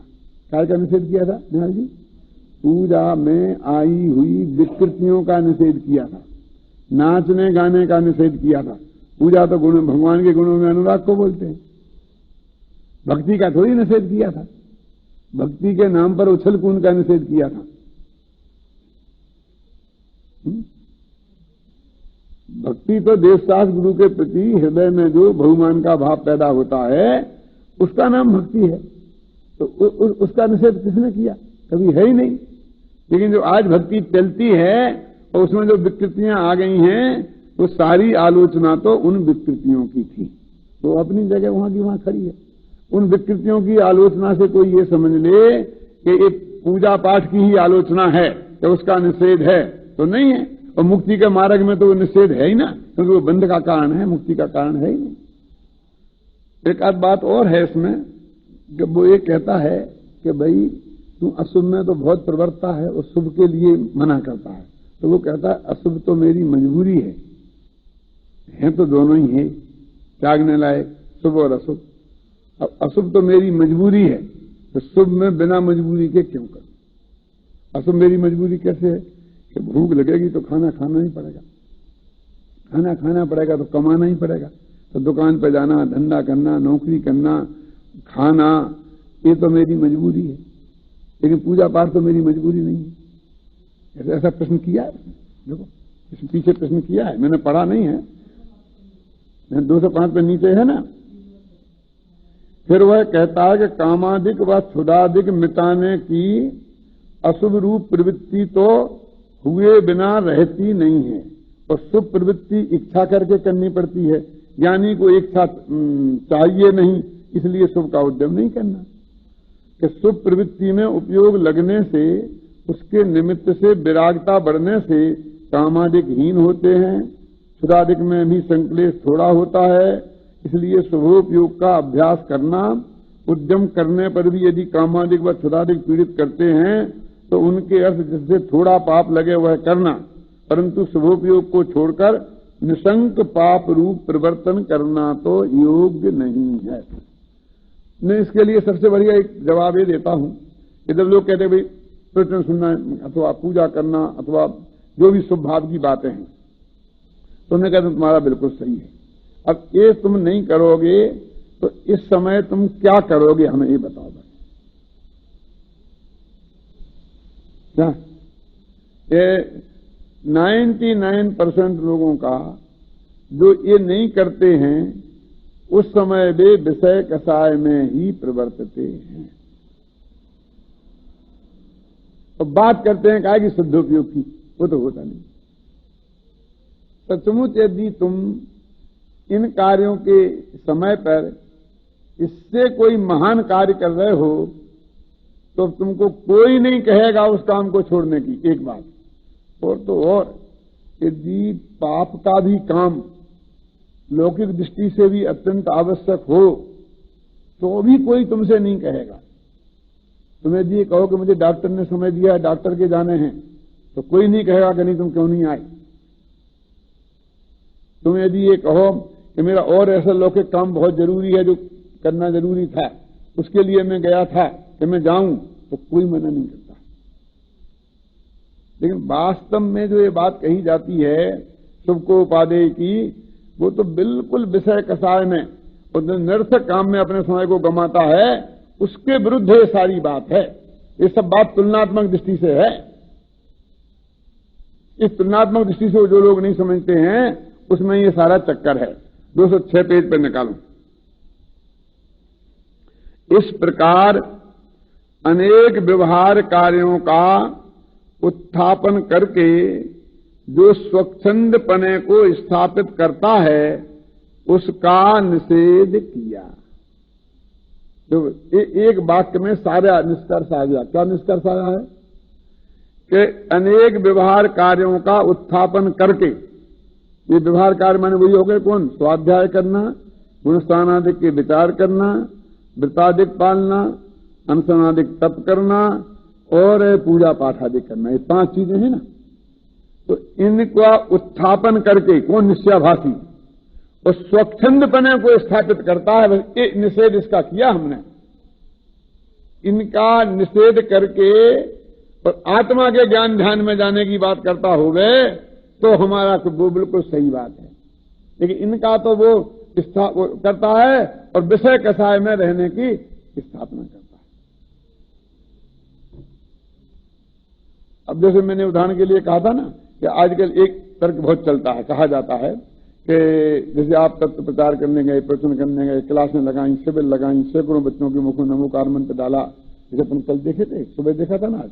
A: काय का निषेध किया था निहाल जी? पूजा में आई हुई विकृतियों का निषेध किया था, नाचने गाने का निषेध किया था। पूजा तो गुण भगवान के गुणों में अनुराग को बोलते हैं, भक्ति का थोड़ी निषेध किया था। भक्ति के नाम पर उछल कूद का निषेध किया था। भक्ति तो देवदास गुरु के प्रति हृदय में जो बहुमान का भाव पैदा होता है उसका नाम भक्ति है। तो उसका निषेध किसने किया? कभी है ही नहीं। लेकिन जो आज भक्ति चलती है और उसमें जो विकृतियां आ गई हैं, वो सारी आलोचना तो उन विकृतियों की थी। तो अपनी जगह वहां की वहां खड़ी है। उन विकृतियों की आलोचना से कोई ये समझ ले कि ये पूजा पाठ की ही आलोचना है, कि उसका निषेध है, तो नहीं है। और मुक्ति के मार्ग में तो वो निषेध है ही ना, क्योंकि वो बंध का कारण है, मुक्ति का कारण है ही नहीं। एक आध बात और है इसमें, कि वो ये कहता है कि भाई तू अशुभ में तो बहुत प्रवृत्ता है और शुभ के लिए मना करता है। तो वो कहता है अशुभ तो मेरी मजबूरी है तो दोनों ही है त्यागने लायक, शुभ और अशुभ। अब अशुभ तो मेरी मजबूरी है, तो शुभ में बिना मजबूरी के क्यों करूं? अशुभ मेरी मजबूरी कैसे है कि भूख लगेगी तो खाना खाना ही पड़ेगा, खाना खाना पड़ेगा तो कमाना ही पड़ेगा। तो दुकान पर जाना, धंधा करना, नौकरी करना, खाना, ये तो मेरी मजबूरी है। लेकिन पूजा पाठ तो मेरी मजबूरी नहीं है। ऐसा प्रश्न किया है, देखो इसमें पीछे प्रश्न किया है, मैंने पढ़ा नहीं है, 205 पे नीचे है ना। फिर वह कहता है कि कामादिक व क्षुदादिक मिटाने की अशुभ रूप प्रवृत्ति तो हुए बिना रहती नहीं है, और शुभ प्रवृत्ति इच्छा करके करनी पड़ती है। ज्ञानी को इच्छा चाहिए नहीं, इसलिए शुभ का उद्यम नहीं करना। कि शुभ प्रवृत्ति में उपयोग लगने से, उसके निमित्त से विरागता बढ़ने से कामादिक हीन होते हैं, क्षुदादिक में भी संक्लेश थोड़ा होता है। इसलिए शुभोपयोग का अभ्यास करना, उद्यम करने पर भी यदि कामादिक व क्षुदादिक पीड़ित करते हैं तो उनके अर्थ जिससे थोड़ा पाप लगे वह करना, परंतु शुभोपयोग को छोड़कर निशंक पाप रूप परिवर्तन करना तो योग्य नहीं है। मैं इसके लिए सबसे बढ़िया एक जवाब ये देता हूं कि जब लोग कहते हैं भाई प्रवचन सुनना अथवा पूजा करना अथवा जो भी शुभ भाव की बातें हैं, तो मैं कहता हूं तुम्हारा बिल्कुल सही है। अब ये तुम नहीं करोगे तो इस समय तुम क्या करोगे, हमें ये बताओ भाई। क्या ये 99% लोगों का जो ये नहीं करते हैं उस समय वे विषय कसाय में ही प्रवर्तते हैं। तो बात करते हैं क्या कि शुद्धोपयोग की, वो तो होता नहीं। सचमुच यदि तुम इन कार्यों के समय पर इससे कोई महान कार्य कर रहे हो तो तुमको कोई नहीं कहेगा उस काम को छोड़ने की। एक बात और तो और, यदि पाप का भी काम लौकिक दृष्टि से भी अत्यंत आवश्यक हो तो भी कोई तुमसे नहीं कहेगा। तुम्हें यदि कहो कि मुझे डॉक्टर ने समय दिया है, डॉक्टर के जाने हैं, तो कोई नहीं कहेगा कि नहीं तुम क्यों नहीं आए। तुम यदि ये कहो कि मेरा और ऐसा लौकिक काम बहुत जरूरी है जो करना जरूरी था, उसके लिए मैं गया था कि मैं जाऊं, तो कोई मना नहीं करता। लेकिन वास्तव में जो ये बात कही जाती है शुभ को उपादेय की, वो तो बिल्कुल विषय कसाय में और निरर्थक काम में अपने समय को गंवाता है, उसके विरुद्ध ये सारी बात है। ये सब बात तुलनात्मक दृष्टि से है। इस तुलनात्मक दृष्टि से जो लोग नहीं समझते हैं उसमें ये सारा चक्कर है। 206 पेज पर निकालो। इस प्रकार अनेक व्यवहार कार्यों का उत्थापन करके जो स्वच्छंदपने को स्थापित करता है उसका निषेध किया। तो एक वाक्य में सारा निष्कर्ष आ गया। क्या निष्कर्ष आया है कि अनेक व्यवहार कार्यों का उत्थापन करके, ये व्यवहार कार्य माने वही हो गए कौन? स्वाध्याय करना, गुणस्थानादिक के विचार करना, व्रतादिक पालना, अनशनादिक तप करना और पूजा पाठ आदि करना, ये 5 चीजें हैं ना। तो इनका उत्थापन करके कौन? निश्चयाभासी, और स्वच्छंदपने को स्थापित करता है। बस निषेध इसका किया हमने। इनका निषेध करके और आत्मा के ज्ञान ध्यान में जाने की बात करता हो गए तो हमारा तो वो बिल्कुल सही बात है। लेकिन इनका तो वो करता है और विषय कसाय में रहने की स्थापना करता है। अब जैसे मैंने उदाहरण के लिए कहा था ना कि आजकल एक तर्क बहुत चलता है, कहा जाता है कि जैसे आप तत्व प्रचार करने गए, प्रवचन करने गए, क्लासें लगाई, शिविर लगाई, सैकड़ों बच्चों के मुखों नमोकार मंत्र डाला। जैसे अपन कल देखे थे, सुबह देखा था ना आज,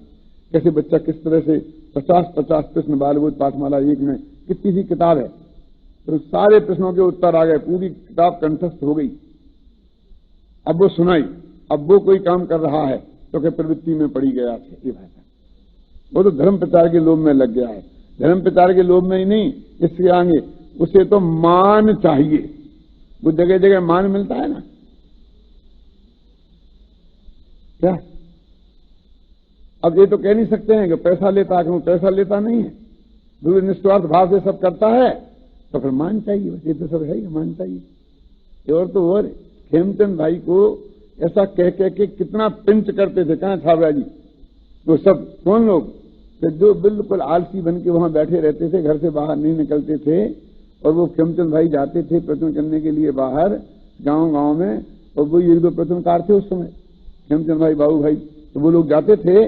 A: कैसे बच्चा किस तरह से 50-50 प्रश्न बालबोध पाठमाला एक में, कितनी सी किताब है, तो सारे प्रश्नों के उत्तर आ गए, पूरी किताब कंठस्थ हो गई। अब वो सुनाई, अब वो कोई काम कर रहा है तो क्या प्रवृत्ति में पड़ी गया है ये भाषा। वो तो धर्म प्रचार के लोभ में लग गया है। धर्म प्रचार के लोभ में ही नहीं, इसके आगे उसे तो मान चाहिए। वो जगह जगह मान मिलता है ना, क्या अब ये तो कह नहीं सकते हैं कि पैसा लेता है, क्यों पैसा लेता नहीं है, दूर निस्वार्थ भाव से सब करता है तो फिर मान चाहिए। ये तो सब है ही, मान चाहिए। और तो और खेमचंद भाई को ऐसा कह कह के कितना पिंच करते थे, कहां छावड़ा जी, वो सब कौन लोग तो जो बिल्कुल आलसी बन के वहां बैठे रहते थे, घर से बाहर नहीं निकलते थे। और वो खेमचंद भाई जाते थे प्रवचन करने के लिए बाहर गांव गांव में, और वो 1-2 प्रवचनकार थे उस समय, खेमचंद भाई, बाबू भाई, तो वो लोग जाते थे,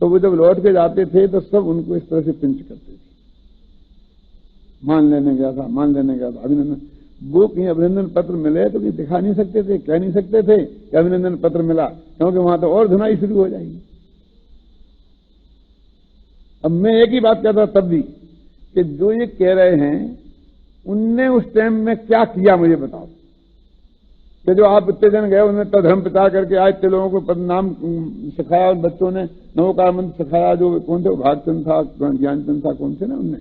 A: तो वो जब लौट के जाते थे तो सब उनको इस तरह से पिंच करते थे, मान लेने गया था, मान लेने गया था, अभिनंदन। वो कहीं अभिनंदन पत्र मिले तो कहीं दिखा नहीं सकते थे, कह नहीं सकते थे कि अभिनंदन पत्र मिला, क्योंकि वहां तो और धुनाई शुरू हो जाएगी। अब मैं एक ही बात कहता तब भी कि जो ये कह रहे हैं उनने उस टाइम में क्या किया मुझे बताओ, कि जो आप इतने दिन गए उन्होंने तो धर्म प्रचार करके आए, इतने लोगों को पदनाम सिखाया, और बच्चों ने नवोकार मंत्र सिखाया, जो कौन थे, भागचंद था, ज्ञानचंद था, कौन थे ना उनने।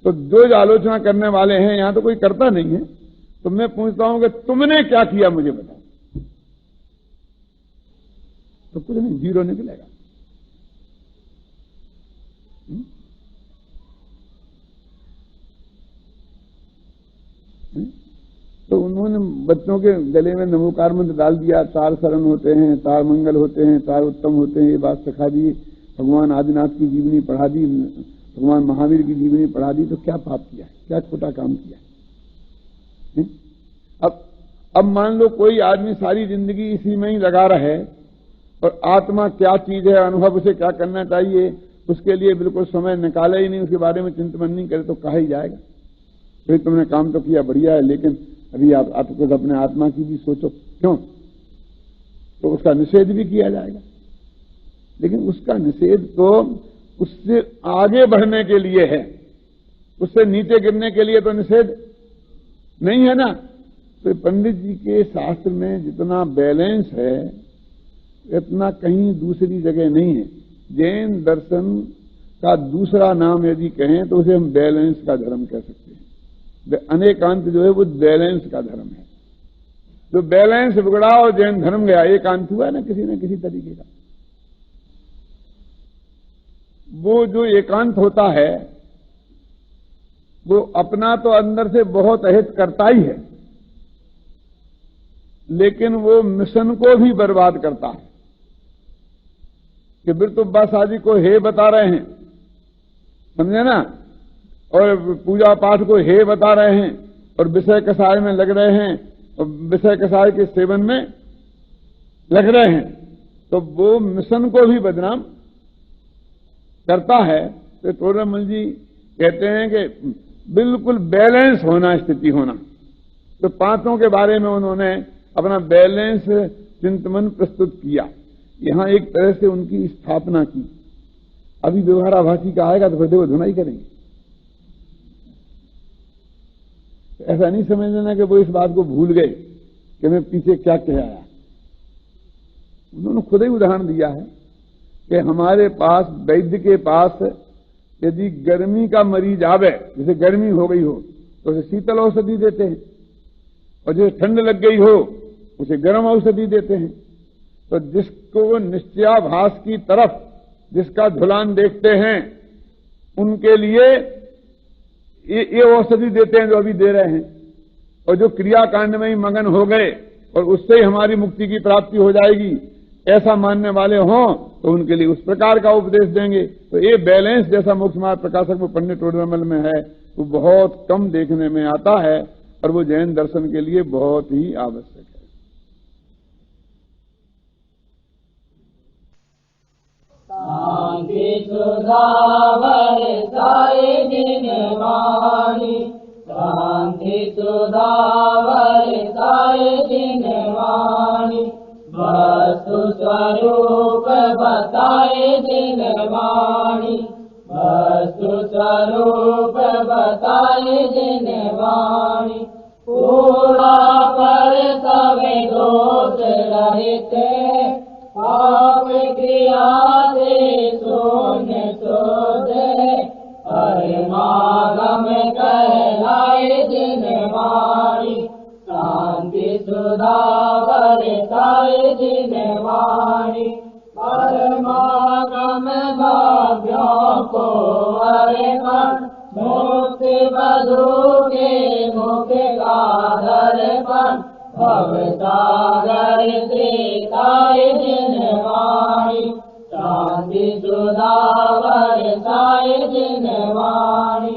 A: तो जो आलोचना करने वाले हैं यहां तो कोई करता नहीं है, तो मैं पूछता हूं कि तुमने क्या किया मुझे बताओ, तो कुछ नहीं, जीरो निकलेगा। तो उन्होंने बच्चों के गले में नमोकार मंत्र डाल दिया, 4 शरण होते हैं, 4 मंगल होते हैं, 4 उत्तम होते हैं, ये बात सिखा दी, भगवान आदिनाथ की जीवनी पढ़ा दी, भगवान महावीर की जीवनी पढ़ा दी, तो क्या पाप किया है, क्या खोटा काम किया है? अब मान लो कोई आदमी सारी जिंदगी इसी में ही लगा रहे, और आत्मा क्या चीज है, अनुभव उसे क्या करना चाहिए, उसके लिए बिल्कुल समय निकाले ही नहीं, उसके बारे में चिंतन नहीं करे, तो कहा ही जाएगा भाई तुमने काम तो किया, बढ़िया है, लेकिन अभी आप कुछ अपने आत्मा की भी सोचो, क्यों? तो उसका निषेध भी किया जाएगा। लेकिन उसका निषेध तो उससे आगे बढ़ने के लिए है, उससे नीचे गिरने के लिए तो निषेध नहीं है ना। तो पंडित जी के शास्त्र में जितना बैलेंस है इतना कहीं दूसरी जगह नहीं है। जैन दर्शन का दूसरा नाम यदि कहें तो उसे हम बैलेंस का धर्म कह सकते हैं। अनेकांत जो है वो बैलेंस का धर्म है। जो बैलेंस बिगड़ा और जैन धर्म गया, एकांत हुआ ना किसी तरीके का। वो जो एकांत होता है वो अपना तो अंदर से बहुत अहित करता ही है, लेकिन वो मिशन को भी बर्बाद करता है। कि बिरतुब्बा शादी को हे बता रहे हैं, समझे ना, और पूजा पाठ को हे बता रहे हैं, और विषय कसाय में लग रहे हैं, और विषय कसाय के सेवन में लग रहे हैं, तो वो मिशन को भी बदनाम करता है। तो टोडरमल जी कहते हैं कि बिल्कुल बैलेंस होना, स्थिति होना। तो 5 के बारे में उन्होंने अपना बैलेंस चिंतन प्रस्तुत किया, यहां एक तरह से उनकी स्थापना की। अभी व्यवहाराभासी का आएगा तो फिर देखो धुनाई करेंगे। ऐसा नहीं समझ लेना कि वो इस बात को भूल गए कि मैं पीछे क्या कह आया। उन्होंने खुद ही उदाहरण दिया है कि हमारे पास, वैद्य के पास, यदि गर्मी का मरीज आवे, जैसे गर्मी हो गई हो तो उसे शीतल औषधि देते हैं, और जैसे ठंड लग गई हो उसे गर्म औषधि देते हैं। तो जिसको निश्चयाभास की तरफ जिसका ढुलान देखते हैं उनके लिए ये औषधि देते हैं जो अभी दे रहे हैं, और जो क्रियाकांड में ही मगन हो गए और उससे ही हमारी मुक्ति की प्राप्ति हो जाएगी, ऐसा मानने वाले हों तो उनके लिए उस प्रकार का उपदेश देंगे। तो ये बैलेंस जैसा मोक्ष मार्ग प्रकाशक वो पंडित टोडरमल में है, वो बहुत कम देखने में आता है, और वो जैन दर्शन के लिए बहुत ही आवश्यक है।
B: शांति सुधा बरसाए दिन वाणी, शांति स्वरूप बताए जिन वाणी, पूरा पर सवे दोष रहित, पाप क्रिया से शून्य शोधे, परमागम कहलाए जिन वाणी, शांति सुधा बरसाए जिन वाणी, परमागम भाग्यों को अर्पण, मुक्ति बधू के मुख का दर्पण, भवसागर से तारे जिन वाणी, शांति सुधा बरसाए जिन वाणी,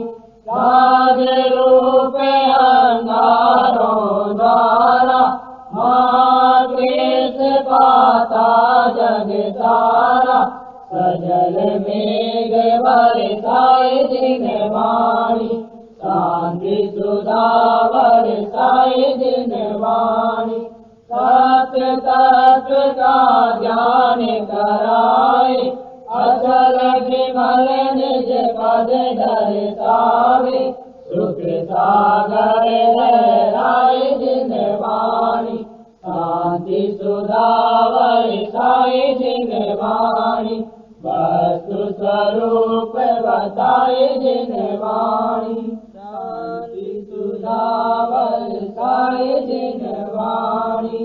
B: राज रूप अंगारों द्वारा, महाक्लेश पाता जग सारा, सजल मेघ बरसाए जिन वाणी, शांति सुधा बरसाए जिन वाणी, सत्य तत्व का ज्ञान कराए, अचल विमल निज पद दर्शावे, सुख सागर लहराए जिन वाणी, शांति सुधा बरसाए जिन वाणी, वस्तु स्वरूप बताए जिन वाणी, शांति सुधा बरसाए जिन वाणी।